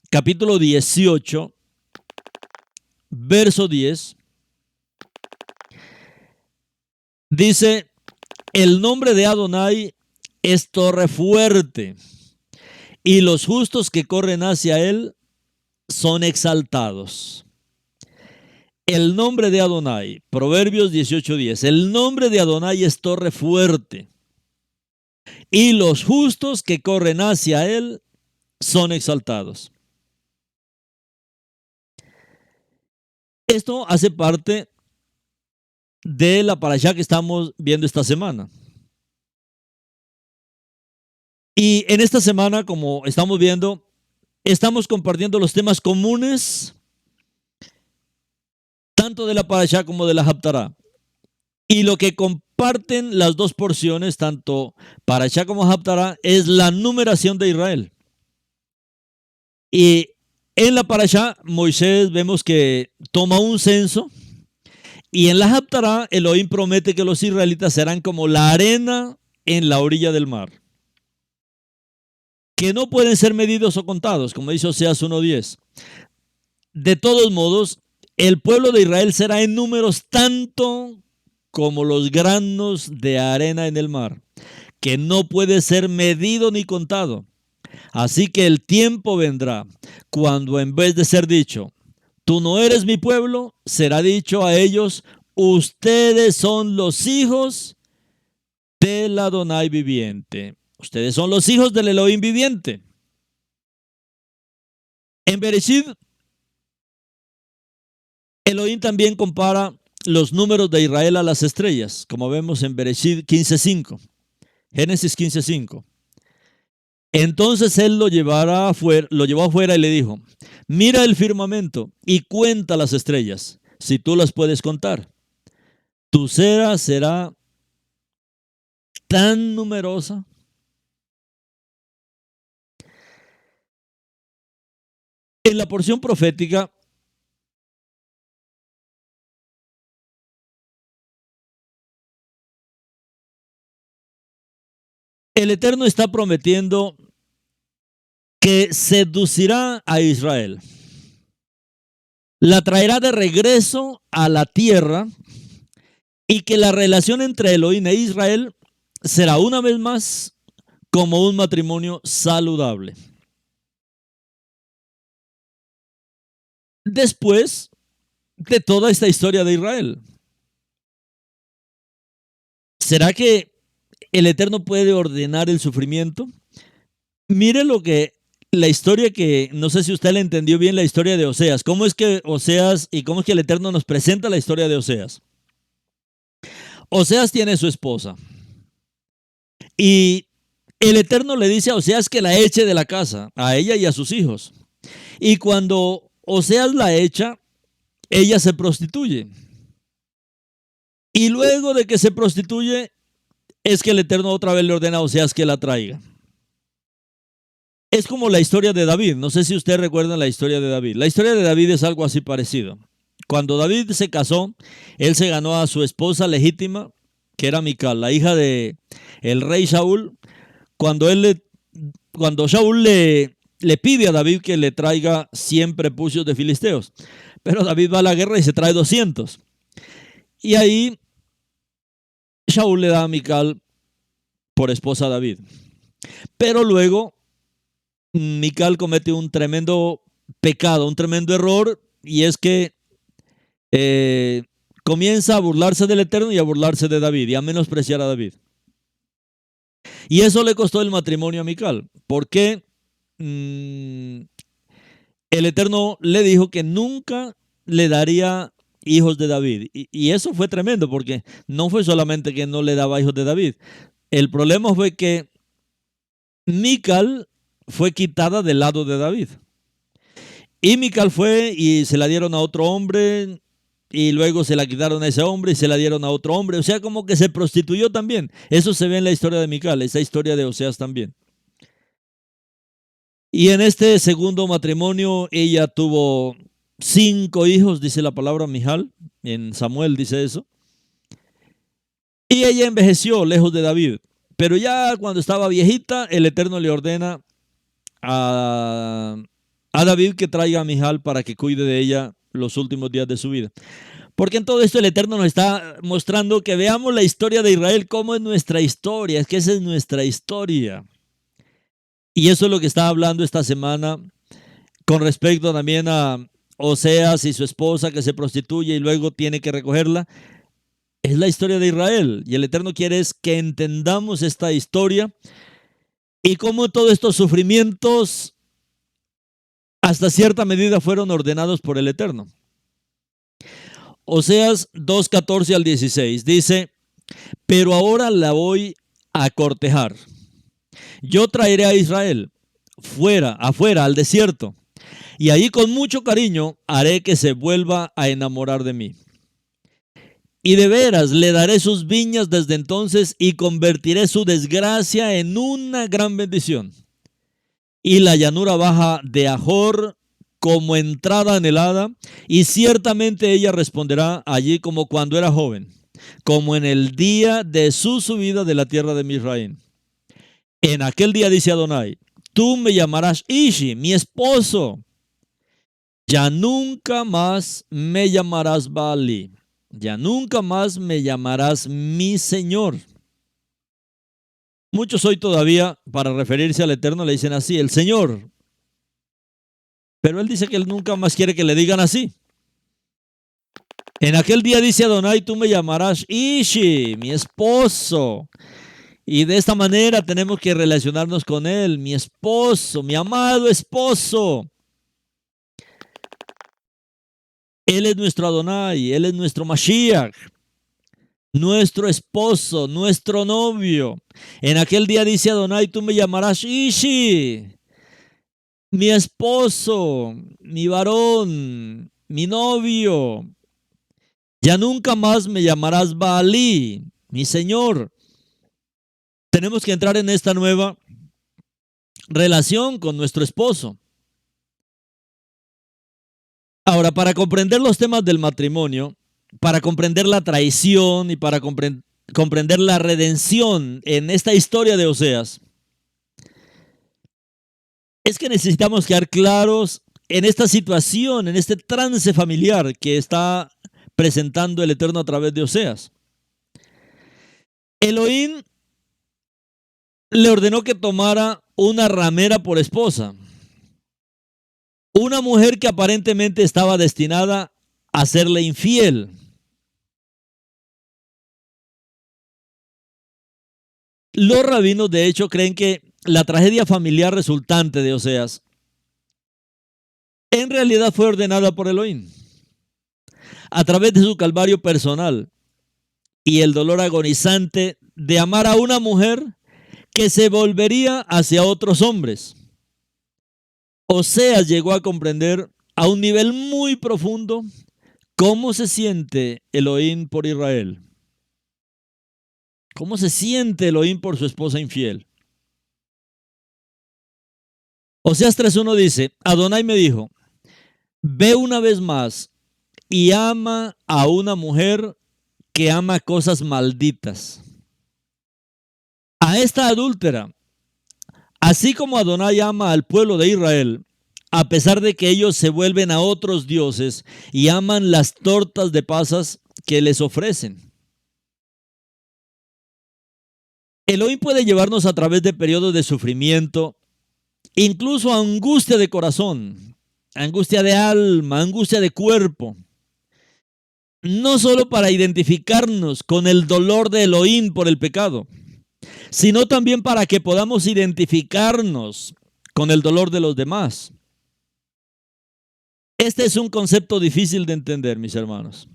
capítulo 18, verso 10, dice, el nombre de Adonai es torre fuerte, y los justos que corren hacia él son exaltados. El nombre de Adonai, Proverbios 18:10, el nombre de Adonai es torre fuerte, y los justos que corren hacia él son exaltados. Esto hace parte de la parashá que estamos viendo esta semana. Y en esta semana, como estamos viendo, estamos compartiendo los temas comunes, tanto de la parashá como de la Haftará. Y lo que comparten las dos porciones, tanto parashá como Haftará, es la numeración de Israel. Y en la parashá, Moisés vemos que toma un censo, y en la Haftará, Elohim promete que los israelitas serán como la arena en la orilla del mar, que no pueden ser medidos o contados, como dice Oseas 1:10. De todos modos, el pueblo de Israel será en números tanto como los granos de arena en el mar, que no puede ser medido ni contado. Así que el tiempo vendrá cuando en vez de ser dicho, tú no eres mi pueblo, será dicho a ellos, ustedes son los hijos del Adonai viviente. Ustedes son los hijos del Elohim viviente. En Bereshit, Elohim también compara los números de Israel a las estrellas, como vemos en Bereshit 15:5, Génesis 15:5. Entonces él lo llevó afuera y le dijo, mira el firmamento y cuenta las estrellas, si tú las puedes contar. Tu cera será tan numerosa. En la porción profética, el Eterno está prometiendo que seducirá a Israel, la traerá de regreso a la tierra y que la relación entre Elohim e Israel será una vez más como un matrimonio saludable. Después de toda esta historia de Israel, ¿será que el Eterno puede ordenar el sufrimiento? Mire lo que la historia que, no sé si usted le entendió bien la historia de Oseas. ¿Cómo es que Oseas y cómo es que el Eterno nos presenta la historia de Oseas? Oseas tiene su esposa y el Eterno le dice a Oseas que la eche de la casa, a ella y a sus hijos. Y cuando Oseas la echa, ella se prostituye. Y luego de que se prostituye, es que el Eterno otra vez le ordena a Oseas que la traiga. Es como la historia de David. No sé si usted recuerda la historia de David. La historia de David es algo así parecido. Cuando David se casó, él se ganó a su esposa legítima, que era Mical, la hija de el rey Saúl. Cuando Saúl le pide a David que le traiga 100 prepucios de filisteos, pero David va a la guerra y se trae 200. Y ahí Saúl le da a Mical por esposa a David. Pero luego Mical comete un tremendo pecado, un tremendo error, y es que eh, comienza a burlarse del Eterno y a burlarse de David y a menospreciar a David. Y eso le costó el matrimonio a Mical, porque el Eterno le dijo que nunca le daría hijos de David. Y eso fue tremendo, porque no fue solamente que no le daba hijos de David. El problema fue que Mical fue quitada del lado de David. Y Mical fue y se la dieron a otro hombre, y luego se la quitaron a ese hombre y se la dieron a otro hombre. O sea, como que se prostituyó también. Eso se ve en la historia de Mical, esa historia de Oseas también. Y en este segundo matrimonio ella tuvo 5 hijos, dice la palabra Mijal, en Samuel dice eso. Y ella envejeció lejos de David. Pero ya cuando estaba viejita, el Eterno le ordena a, a David que traiga a Mijal para que cuide de ella los últimos días de su vida. Porque en todo esto el Eterno nos está mostrando que veamos la historia de Israel como es nuestra historia, es que esa es nuestra historia. Y eso es lo que está hablando esta semana con respecto también a Oseas y su esposa que se prostituye y luego tiene que recogerla. Es la historia de Israel y el Eterno quiere es que entendamos esta historia y cómo todos estos sufrimientos hasta cierta medida fueron ordenados por el Eterno. Oseas 2:14 al 16 dice: pero ahora la voy a cortejar. Yo traeré a Israel afuera al desierto, y ahí con mucho cariño haré que se vuelva a enamorar de mí. Y de veras le daré sus viñas desde entonces y convertiré su desgracia en una gran bendición. Y la llanura baja de Ajor como entrada anhelada, y ciertamente ella responderá allí como cuando era joven, como en el día de su subida de la tierra de Misraim. En aquel día dice Adonai: tú me llamarás Ishi, mi esposo. Ya nunca más me llamarás Baali. Ya nunca más me llamarás mi Señor. Muchos hoy todavía, para referirse al Eterno, le dicen así, el Señor. Pero él dice que él nunca más quiere que le digan así. En aquel día dice Adonai: tú me llamarás Ishi, mi esposo. Y de esta manera tenemos que relacionarnos con él, mi esposo, mi amado esposo. Él es nuestro Adonai, él es nuestro Mashiach, nuestro esposo, nuestro novio. En aquel día dice Adonai: tú me llamarás Ishi, mi esposo, mi varón, mi novio. Ya nunca más me llamarás Baali, mi Señor. Tenemos que entrar en esta nueva relación con nuestro esposo. Ahora, para comprender los temas del matrimonio, para comprender la traición y para comprender la redención en esta historia de Oseas, es que necesitamos quedar claros en esta situación, en este trance familiar que está presentando el Eterno a través de Oseas. Elohim le ordenó que tomara una ramera por esposa, una mujer que aparentemente estaba destinada a serle infiel. Los rabinos, de hecho, creen que la tragedia familiar resultante de Oseas en realidad fue ordenada por Elohim a través de su calvario personal y el dolor agonizante de amar a una mujer que se volvería hacia otros hombres. Oseas llegó a comprender a un nivel muy profundo cómo se siente Elohim por Israel, cómo se siente Elohim por su esposa infiel. Oseas 3:1 dice, Adonai me dijo, ve una vez más y ama a una mujer que ama cosas malditas. A esta adúltera, así como Adonai ama al pueblo de Israel, a pesar de que ellos se vuelven a otros dioses y aman las tortas de pasas que les ofrecen. Elohim puede llevarnos a través de periodos de sufrimiento, incluso angustia de corazón, angustia de alma, angustia de cuerpo. No solo para identificarnos con el dolor de Elohim por el pecado, sino también para que podamos identificarnos con el dolor de los demás. Este es un concepto difícil de entender, mis hermanos.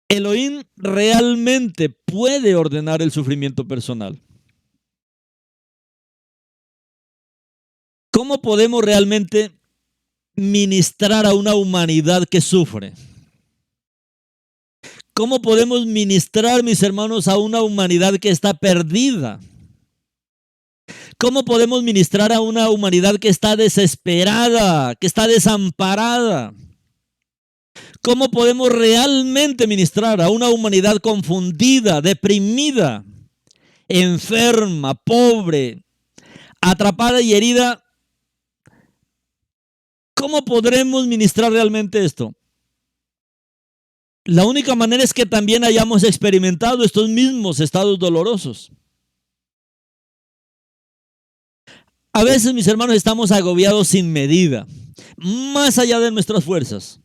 Elohim realmente puede ordenar el sufrimiento personal. ¿Cómo podemos realmente ministrar a una humanidad que sufre? ¿Cómo podemos ministrar, mis hermanos, a una humanidad que está perdida? ¿Cómo podemos ministrar a una humanidad que está desesperada, que está desamparada? ¿Cómo podemos realmente ministrar a una humanidad confundida, deprimida, enferma, pobre, atrapada y herida? ¿Cómo podremos ministrar realmente esto? La única manera es que también hayamos experimentado estos mismos estados dolorosos. A veces, mis hermanos, estamos agobiados sin medida, más allá de nuestras fuerzas,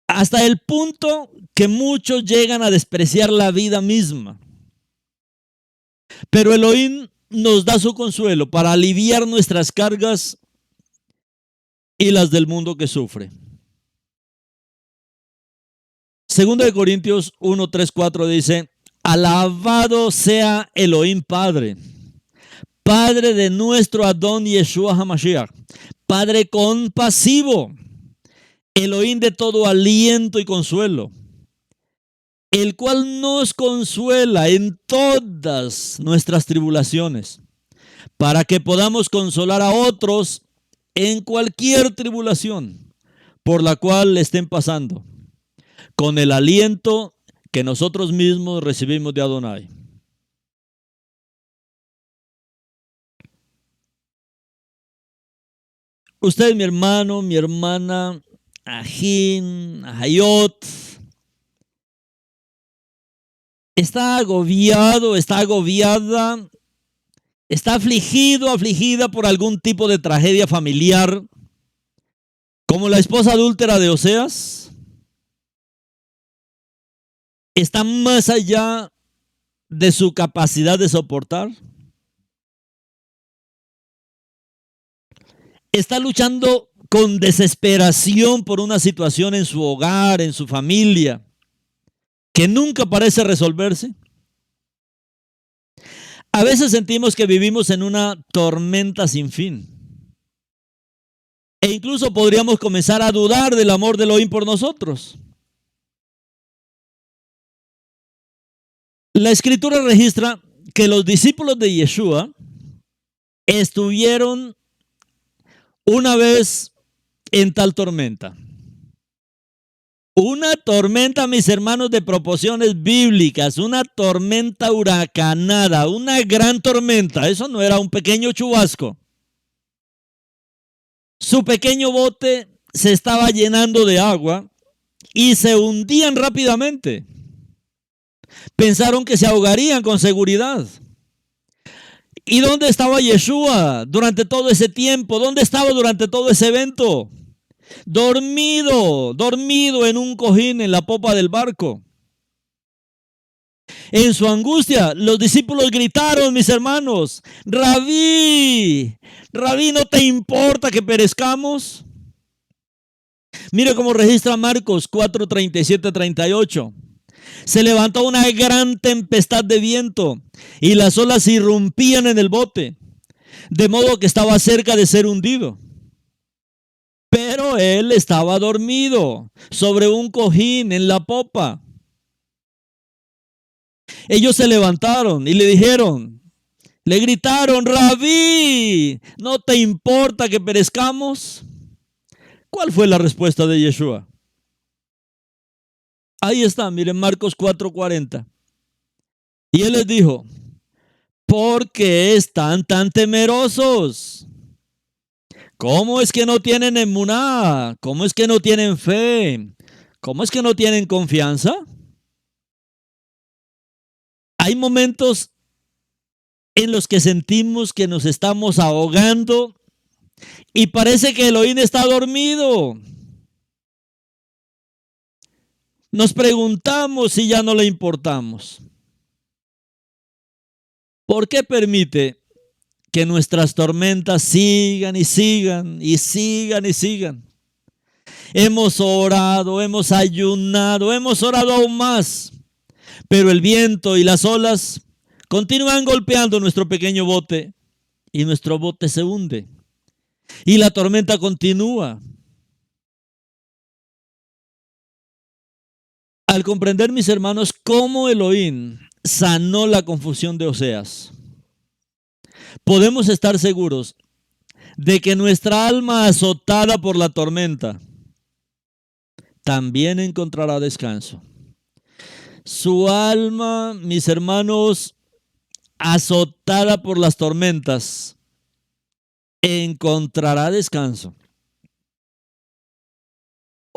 hasta el punto que muchos llegan a despreciar la vida misma. Pero Elohim nos da su consuelo para aliviar nuestras cargas y las del mundo que sufre. Segunda de Corintios 1, 3, 4 dice, alabado sea Elohim Padre, Padre de nuestro Adón Yeshua HaMashiach, Padre compasivo, Elohim de todo aliento y consuelo, el cual nos consuela en todas nuestras tribulaciones, para que podamos consolar a otros en cualquier tribulación por la cual estén pasando, con el aliento que nosotros mismos recibimos de Adonai. Usted, mi hermano, mi hermana, Ajín, Ajayot, está agobiado, está agobiada, está afligido, afligida por algún tipo de tragedia familiar, como la esposa adúltera de Oseas. Está más allá de su capacidad de soportar. Está luchando con desesperación por una situación en su hogar, en su familia, que nunca parece resolverse. A veces sentimos que vivimos en una tormenta sin fin. E incluso podríamos comenzar a dudar del amor de Elohim por nosotros. La escritura registra que los discípulos de Yeshua estuvieron una vez en tal tormenta. Una tormenta, mis hermanos, de proporciones bíblicas, una tormenta huracanada, una gran tormenta. Eso no era un pequeño chubasco. Su pequeño bote se estaba llenando de agua y se hundían rápidamente. Pensaron que se ahogarían con seguridad. ¿Y dónde estaba Yeshua durante todo ese tiempo? ¿Dónde estaba durante todo ese evento? Dormido en un cojín en la popa del barco. En su angustia, los discípulos gritaron, mis hermanos, Rabí, Rabí, ¿no te importa que perezcamos? Mire cómo registra Marcos 4, 37, 38. Se levantó una gran tempestad de viento y las olas irrumpían en el bote, de modo que estaba cerca de ser hundido. Pero él estaba dormido sobre un cojín en la popa. Ellos se levantaron y le gritaron, Rabí, ¿no te importa que perezcamos? ¿Cuál fue la respuesta de Yeshua? Ahí está, miren Marcos 4:40. Y él les dijo, ¿por qué están tan temerosos? ¿Cómo es que no tienen emuná? ¿Cómo es que no tienen fe? ¿Cómo es que no tienen confianza? Hay momentos en los que sentimos que nos estamos ahogando y parece que Elohim está dormido. Nos preguntamos si ya no le importamos. ¿Por qué permite que nuestras tormentas sigan y sigan y sigan y sigan? Hemos orado, hemos ayunado, hemos orado aún más, pero el viento y las olas continúan golpeando nuestro pequeño bote y nuestro bote se hunde y la tormenta continúa. Al comprender, mis hermanos, cómo Elohim sanó la confusión de Oseas, podemos estar seguros de que nuestra alma azotada por la tormenta también encontrará descanso. Su alma, mis hermanos, azotada por las tormentas, encontrará descanso.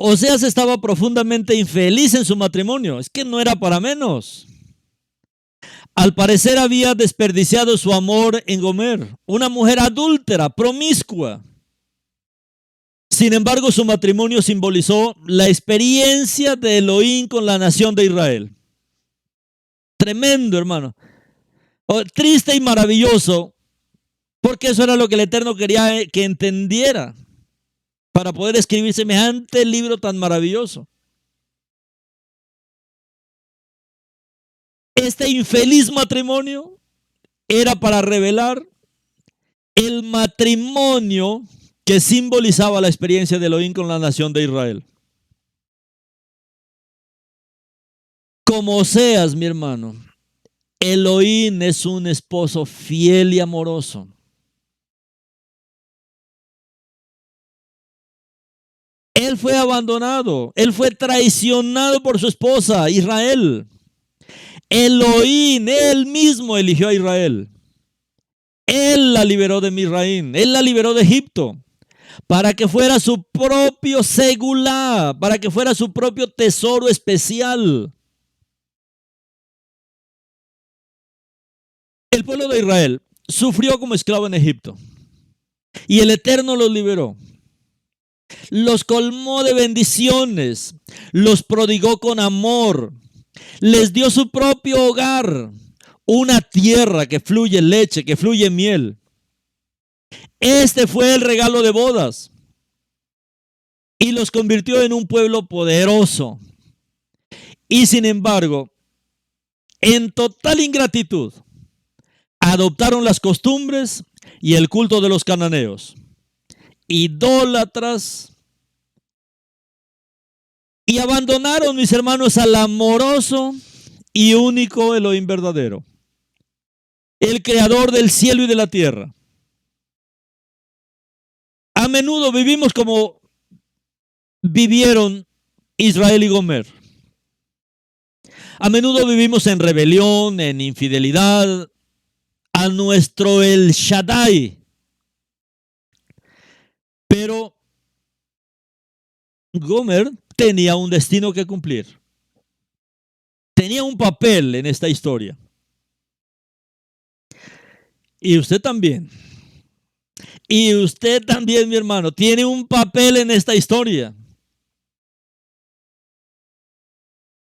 Oseas estaba profundamente infeliz en su matrimonio. Es que no era para menos. Al parecer había desperdiciado su amor en Gomer, una mujer adúltera, promiscua. Sin embargo, su matrimonio simbolizó la experiencia de Elohim con la nación de Israel. Tremendo, hermano. Triste y maravilloso, porque eso era lo que el Eterno quería que entendiera para poder escribir semejante libro tan maravilloso. Este infeliz matrimonio era para revelar el matrimonio que simbolizaba la experiencia de Elohim con la nación de Israel. Como Oseas, mi hermano, Elohim es un esposo fiel y amoroso. Él fue abandonado, él fue traicionado por su esposa, Israel. Elohim, él mismo eligió a Israel. Él la liberó de Misraim, él la liberó de Egipto, para que fuera su propio segulá, para que fuera su propio tesoro especial. El pueblo de Israel sufrió como esclavo en Egipto y el Eterno los liberó. Los colmó de bendiciones, los prodigó con amor, les dio su propio hogar, una tierra que fluye leche, que fluye miel. Este fue el regalo de bodas y los convirtió en un pueblo poderoso. Y sin embargo, en total ingratitud, adoptaron las costumbres y el culto de los cananeos, idólatras, y abandonaron, mis hermanos, al amoroso y único Elohim verdadero, el creador del cielo y de la tierra. A menudo vivimos como vivieron Israel y Gomer. A menudo vivimos en rebelión, en infidelidad a nuestro El Shaddai. Pero Gomer tenía un destino que cumplir. tenía un papel en esta historia. Y usted también. Y usted también, mi hermano, tiene un papel en esta historia.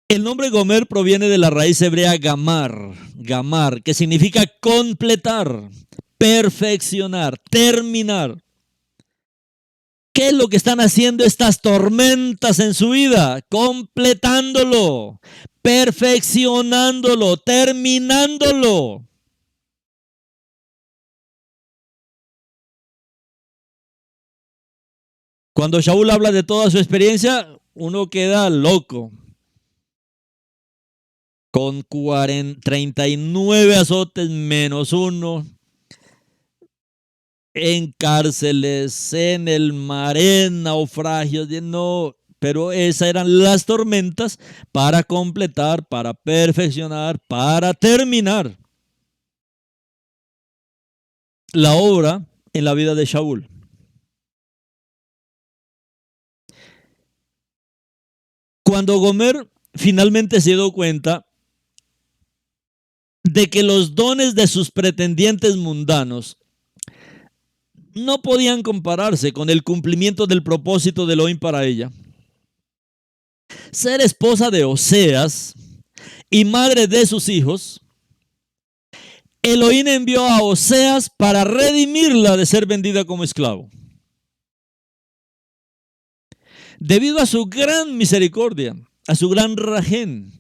El nombre Gomer proviene de la raíz hebrea gamar, que significa completar, perfeccionar, terminar. ¿Qué es lo que están haciendo estas tormentas en su vida? Completándolo, perfeccionándolo, terminándolo. Cuando Shaul habla de toda su experiencia, uno queda loco. Con 39 azotes menos uno, en cárceles, en el mar, en naufragios, no, pero esas eran las tormentas para completar, para perfeccionar, para terminar la obra en la vida de Shaul. Cuando Gomer finalmente se dio cuenta de que los dones de sus pretendientes mundanos no podían compararse con el cumplimiento del propósito de Elohim para ella. Ser esposa de Oseas y madre de sus hijos, Elohim envió a Oseas para redimirla de ser vendida como esclavo. Debido a su gran misericordia, a su gran rajén,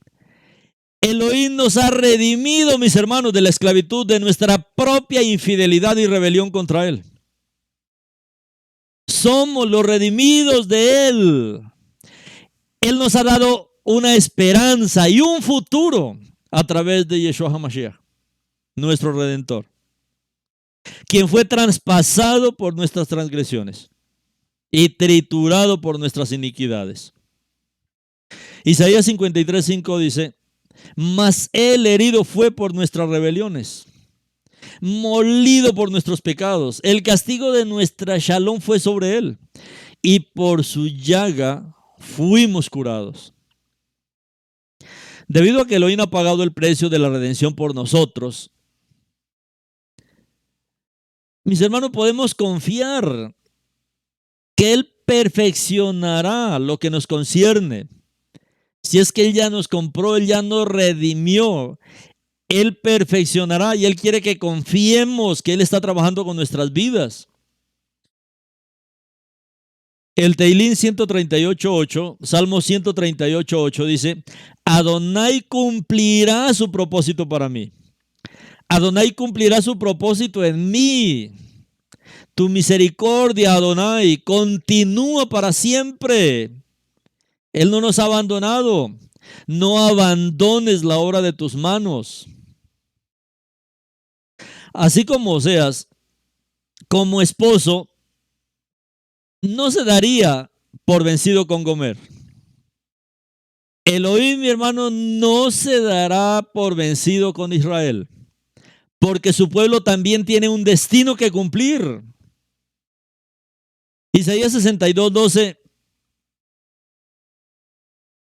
Elohim nos ha redimido, mis hermanos, de la esclavitud de nuestra propia infidelidad y rebelión contra Él. Somos los redimidos de Él. Él nos ha dado una esperanza y un futuro a través de Yeshua HaMashiach, nuestro Redentor, quien fue traspasado por nuestras transgresiones y triturado por nuestras iniquidades. Isaías 53:5 dice: mas él herido fue por nuestras rebeliones, molido por nuestros pecados. El castigo de nuestra shalom fue sobre él, y por su llaga fuimos curados. Debido a que Elohim ha pagado el precio de la redención por nosotros, mis hermanos, podemos confiar que Él perfeccionará lo que nos concierne. Si es que Él ya nos compró, Él ya nos redimió, Él perfeccionará y Él quiere que confiemos que Él está trabajando con nuestras vidas. El Teilín 138:8, Salmo 138:8 dice: Adonai cumplirá su propósito para mí. Adonai cumplirá su propósito en mí. Tu misericordia, Adonai, continúa para siempre. Él no nos ha abandonado. No abandones la obra de tus manos. Así como Oseas, como esposo, no se daría por vencido con Gomer. Elohim, mi hermano, no se dará por vencido con Israel, porque su pueblo también tiene un destino que cumplir. Isaías 62:12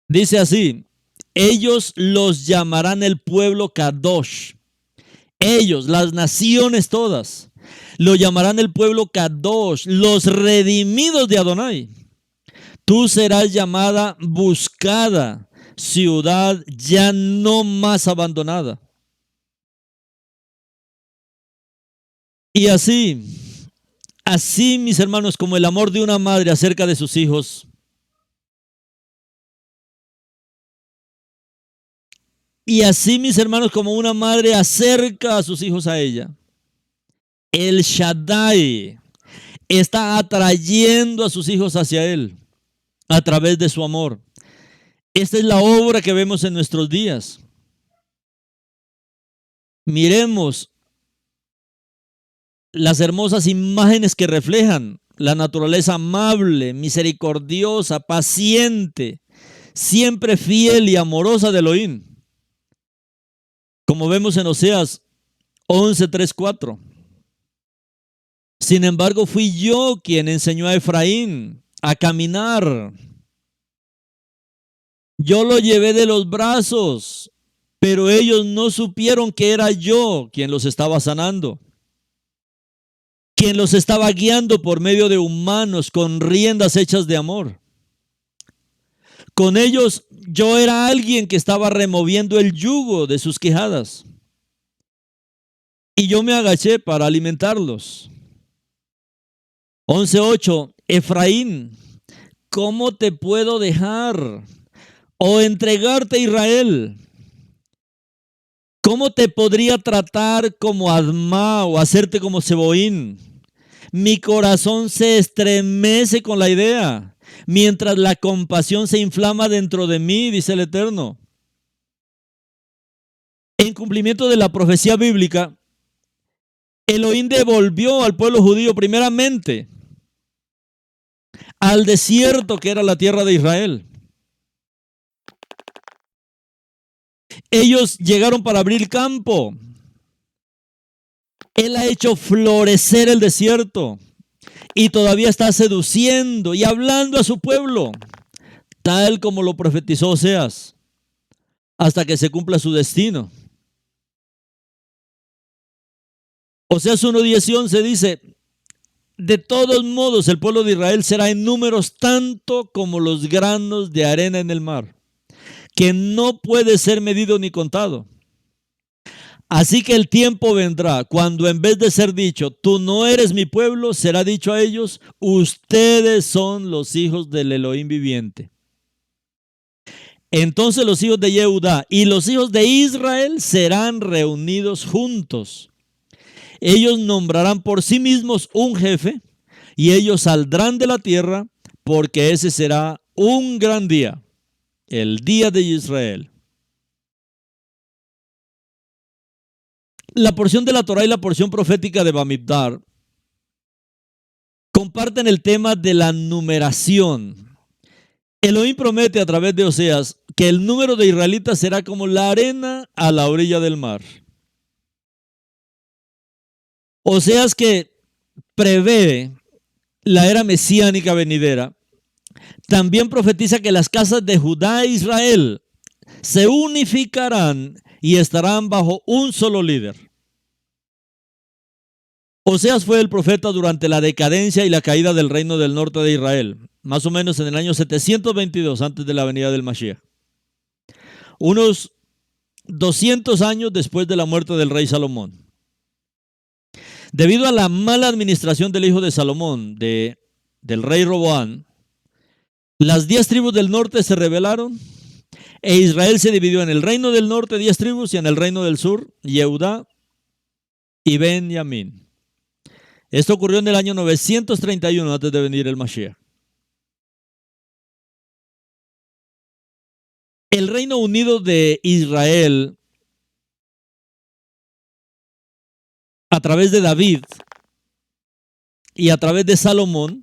dice así: ellos los llamarán el pueblo Kadosh. Ellos, las naciones todas, lo llamarán el pueblo Kadosh, los redimidos de Adonai. Tú serás llamada buscada, ciudad ya no más abandonada. Y así, mis hermanos, como el amor de una madre acerca de sus hijos, y así, mis hermanos, como una madre acerca a sus hijos a ella, el Shaddai está atrayendo a sus hijos hacia Él a través de su amor. Esta es la obra que vemos en nuestros días. Miremos las hermosas imágenes que reflejan la naturaleza amable, misericordiosa, paciente, siempre fiel y amorosa de Elohim. Como vemos en Oseas 11:3-4. Sin embargo, fui yo quien enseñó a Efraín a caminar. Yo lo llevé de los brazos pero ellos no supieron que era yo quien los estaba sanando, quien los estaba guiando por medio de humanos con riendas hechas de amor. Con ellos yo era alguien que estaba removiendo el yugo de sus quijadas. Y yo me agaché para alimentarlos. 11:8. Efraín, ¿cómo te puedo dejar o entregarte, Israel? ¿Cómo te podría tratar como Admá o hacerte como Seboín? Mi corazón se estremece con la idea, mientras la compasión se inflama dentro de mí, dice el Eterno. En cumplimiento de la profecía bíblica, Elohim devolvió al pueblo judío primeramente al desierto que era la tierra de Israel. Ellos llegaron para abrir campo. Él ha hecho florecer el desierto y todavía está seduciendo y hablando a su pueblo, tal como lo profetizó Oseas, hasta que se cumpla su destino. Oseas 1:10 y 11 dice: de todos modos el pueblo de Israel será en números tanto como los granos de arena en el mar, que no puede ser medido ni contado. Así que el tiempo vendrá cuando en vez de ser dicho, tú no eres mi pueblo, será dicho a ellos, ustedes son los hijos del Elohim viviente. Entonces los hijos de Yehudá y los hijos de Israel serán reunidos juntos. Ellos nombrarán por sí mismos un jefe y ellos saldrán de la tierra, porque ese será un gran día, el día de Israel. La porción de la Torá y la porción profética de Bamidbar comparten el tema de la numeración. Elohim promete a través de Oseas que el número de israelitas será como la arena a la orilla del mar. Oseas, que prevé la era mesiánica venidera, también profetiza que las casas de Judá e Israel se unificarán y estarán bajo un solo líder. Oseas fue el profeta durante la decadencia y la caída del reino del norte de Israel, más o menos en el año 722 antes de la venida del Mashiach. Unos 200 años después de la muerte del rey Salomón. Debido a la mala administración del hijo de Salomón, del rey Roboán, las 10 tribus del norte se rebelaron e Israel se dividió en el reino del norte 10 tribus y en el reino del sur Yehudá y Benjamín. Esto ocurrió en el año 931 antes de venir el Mashiach. El Reino Unido de Israel, a través de David y a través de Salomón,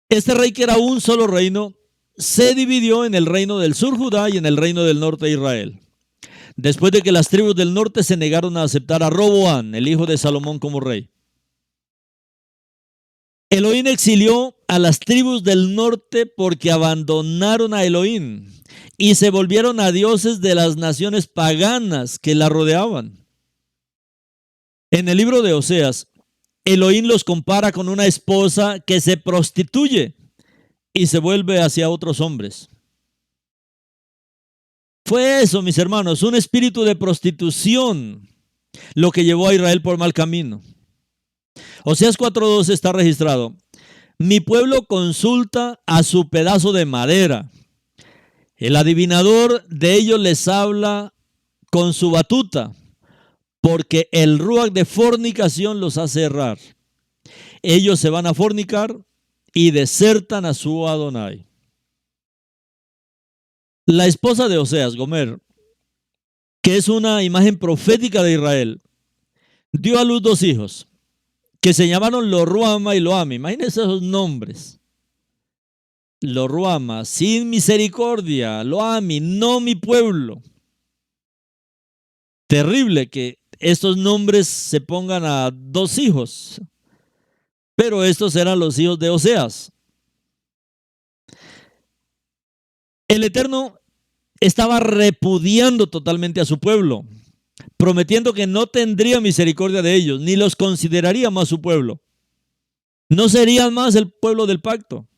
este rey, que era un solo reino, se dividió en el reino del sur Judá y en el reino del norte Israel, después de que las tribus del norte se negaron a aceptar a Roboán, el hijo de Salomón, como rey. Elohim exilió a las tribus del norte porque abandonaron a Elohim y se volvieron a dioses de las naciones paganas que la rodeaban. En el libro de Oseas, Elohim los compara con una esposa que se prostituye y se vuelve hacia otros hombres. Fue eso, mis hermanos, un espíritu de prostitución, lo que llevó a Israel por mal camino. Oseas 4:12 está registrado: mi pueblo consulta a su pedazo de madera. El adivinador de ellos les habla con su batuta, porque el ruach de fornicación los hace errar. Ellos se van a fornicar y desertan a su Adonai. La esposa de Oseas, Gomer, que es una imagen profética de Israel, dio a luz 2 hijos, que se llamaron Lo-Ruama y Lo-Ami. Imagínense esos nombres. Lo-Ruama, sin misericordia; Lo-Ami, no mi pueblo. Terrible que estos nombres se pongan a 2 hijos. Pero estos eran los hijos de Oseas. El Eterno estaba repudiando totalmente a su pueblo, prometiendo que no tendría misericordia de ellos, ni los consideraría más su pueblo. No serían más el pueblo del pacto.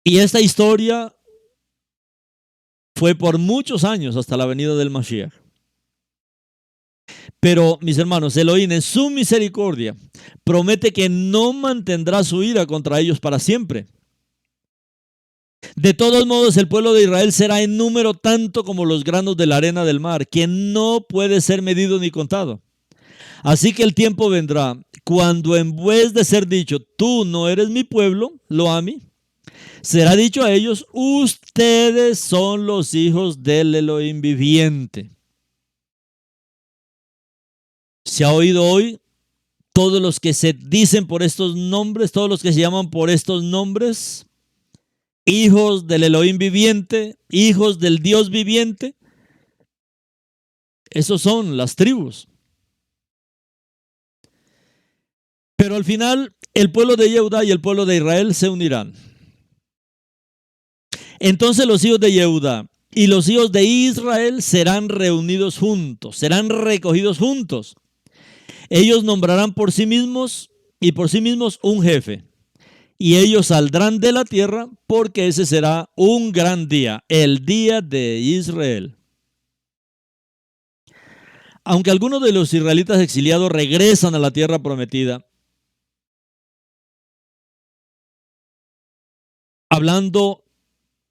Y esta historia fue por muchos años hasta la venida del Mashiach. Pero, mis hermanos, Elohim en su misericordia promete que no mantendrá su ira contra ellos para siempre. De todos modos, el pueblo de Israel será en número tanto como los granos de la arena del mar, que no puede ser medido ni contado. Así que el tiempo vendrá cuando en vez de ser dicho, tú no eres mi pueblo, lo ami, será dicho a ellos, ustedes son los hijos del Elohim viviente. Se ha oído hoy todos los que se dicen por estos nombres, todos los que se llaman por estos nombres, hijos del Elohim viviente, hijos del Dios viviente. Esos son las tribus. Pero al final, el pueblo de Yehuda y el pueblo de Israel se unirán. Entonces los hijos de Yehuda y los hijos de Israel serán reunidos juntos, serán recogidos juntos. Ellos nombrarán por sí mismos y por sí mismos un jefe. Y ellos saldrán de la tierra porque ese será un gran día, el día de Israel. Aunque algunos de los israelitas exiliados regresan a la tierra prometida, hablando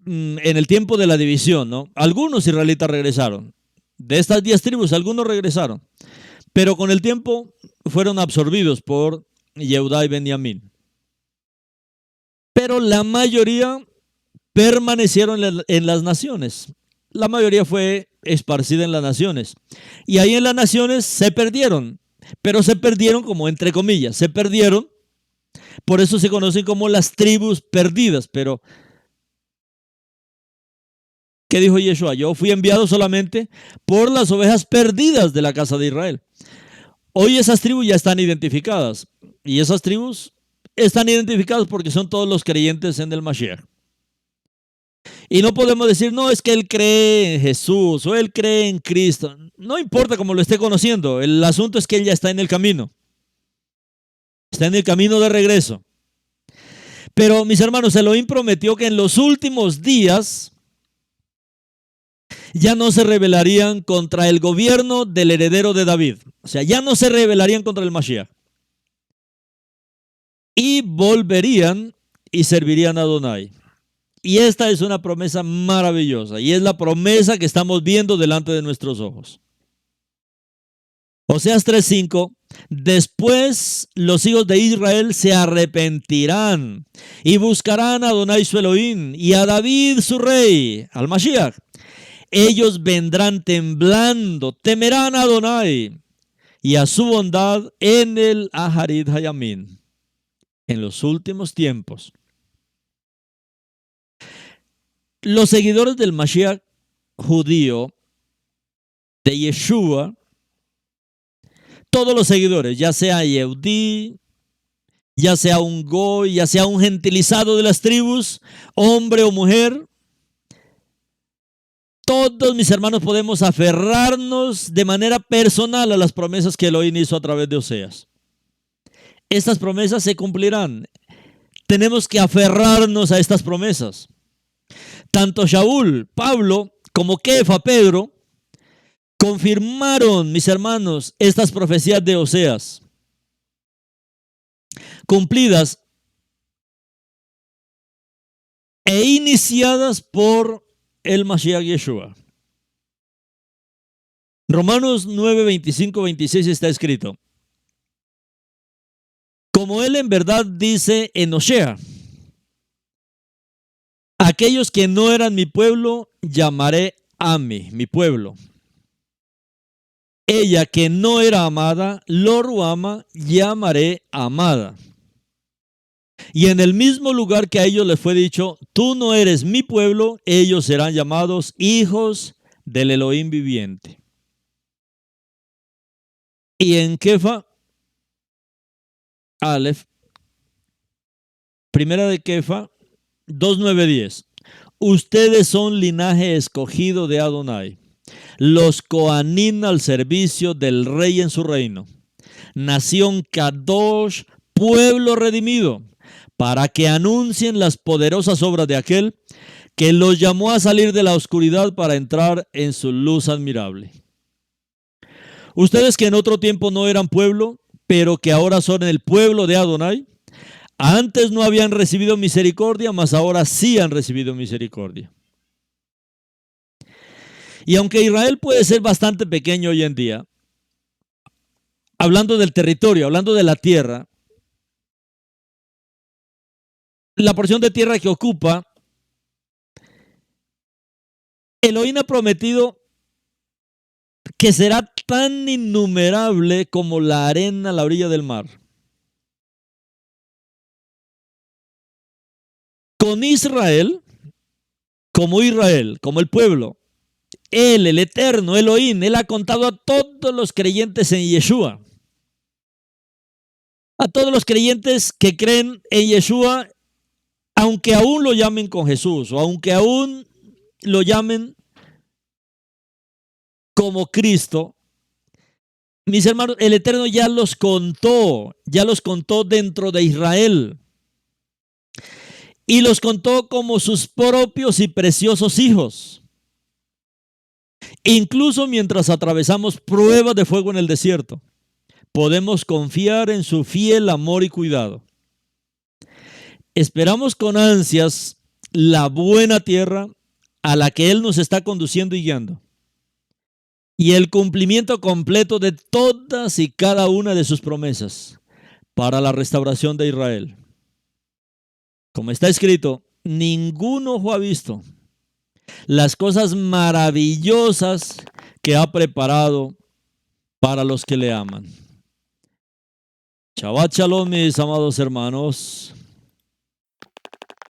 en el tiempo de la división, ¿no? Algunos israelitas regresaron. De estas 10 tribus, algunos regresaron. Pero con el tiempo fueron absorbidos por Yehudá y Benjamín. Pero la mayoría permanecieron en las naciones. La mayoría fue esparcida en las naciones. Y ahí en las naciones se perdieron. Pero se perdieron como entre comillas. Se perdieron. Por eso se conocen como las tribus perdidas. Pero ¿qué dijo Yeshua? Yo fui enviado solamente por las ovejas perdidas de la casa de Israel. Hoy esas tribus ya están identificadas. Y esas tribus están identificadas porque son todos los creyentes en el Mashiach. Y no podemos decir, no, es que él cree en Jesús o él cree en Cristo. No importa cómo lo esté conociendo. El asunto es que él ya está en el camino. Está en el camino de regreso. Pero mis hermanos, Elohim prometió que en los últimos días ya no se rebelarían contra el gobierno del heredero de David. O sea, ya no se rebelarían contra el Mashiach. Y volverían y servirían a Adonai. Y esta es una promesa maravillosa. Y es la promesa que estamos viendo delante de nuestros ojos. Oseas 3:5. Después los hijos de Israel se arrepentirán y buscarán a Adonai su Elohim y a David su rey, al Mashiach. Ellos vendrán temblando, temerán a Adonai y a su bondad en el Aharit Hayamim. En los últimos tiempos. Los seguidores del Mashiach judío, de Yeshua, todos los seguidores, ya sea Yehudí, ya sea un goy, ya sea un gentilizado de las tribus, hombre o mujer, todos mis hermanos podemos aferrarnos de manera personal a las promesas que Elohim hizo a través de Oseas. Estas promesas se cumplirán. Tenemos que aferrarnos a estas promesas. Tanto Shaul, Pablo, como Kefa, Pedro, confirmaron, mis hermanos, estas profecías de Oseas, cumplidas e iniciadas por el Mashiach Yeshua. Romanos 9, 25, 26 está escrito: como él en verdad dice en Osea, aquellos que no eran mi pueblo, llamaré Ami, mi pueblo. Ella que no era amada, lo ruama, llamaré amada. Y en el mismo lugar que a ellos les fue dicho, tú no eres mi pueblo, ellos serán llamados hijos del Elohim viviente. Y en Kefa, Aleph, primera de Kefa, 2, 9, 10. ustedes son linaje escogido de Adonai, los Coanim al servicio del rey en su reino, nación Kadosh, pueblo redimido, para que anuncien las poderosas obras de aquel que los llamó a salir de la oscuridad para entrar en su luz admirable. Ustedes que en otro tiempo no eran pueblo, pero que ahora son el pueblo de Adonai, antes no habían recibido misericordia, mas ahora sí han recibido misericordia. Y aunque Israel puede ser bastante pequeño hoy en día, hablando del territorio, hablando de la tierra, la porción de tierra que ocupa, Elohim ha prometido que será tan innumerable como la arena a la orilla del mar. Con Israel, como el pueblo, Él, el eterno Elohim, Él ha contado a todos los creyentes en Yeshua. A todos los creyentes que creen en Yeshua, aunque aún lo llamen con Jesús, o aunque aún lo llamen como Cristo, mis hermanos, el Eterno ya los contó dentro de Israel. Y los contó como sus propios y preciosos hijos. Incluso mientras atravesamos pruebas de fuego en el desierto, podemos confiar en su fiel amor y cuidado. Esperamos con ansias la buena tierra a la que Él nos está conduciendo y guiando, y el cumplimiento completo de todas y cada una de sus promesas para la restauración de Israel. Como está escrito, ningún ojo ha visto las cosas maravillosas que ha preparado para los que le aman. Shabbat Shalom, mis amados hermanos.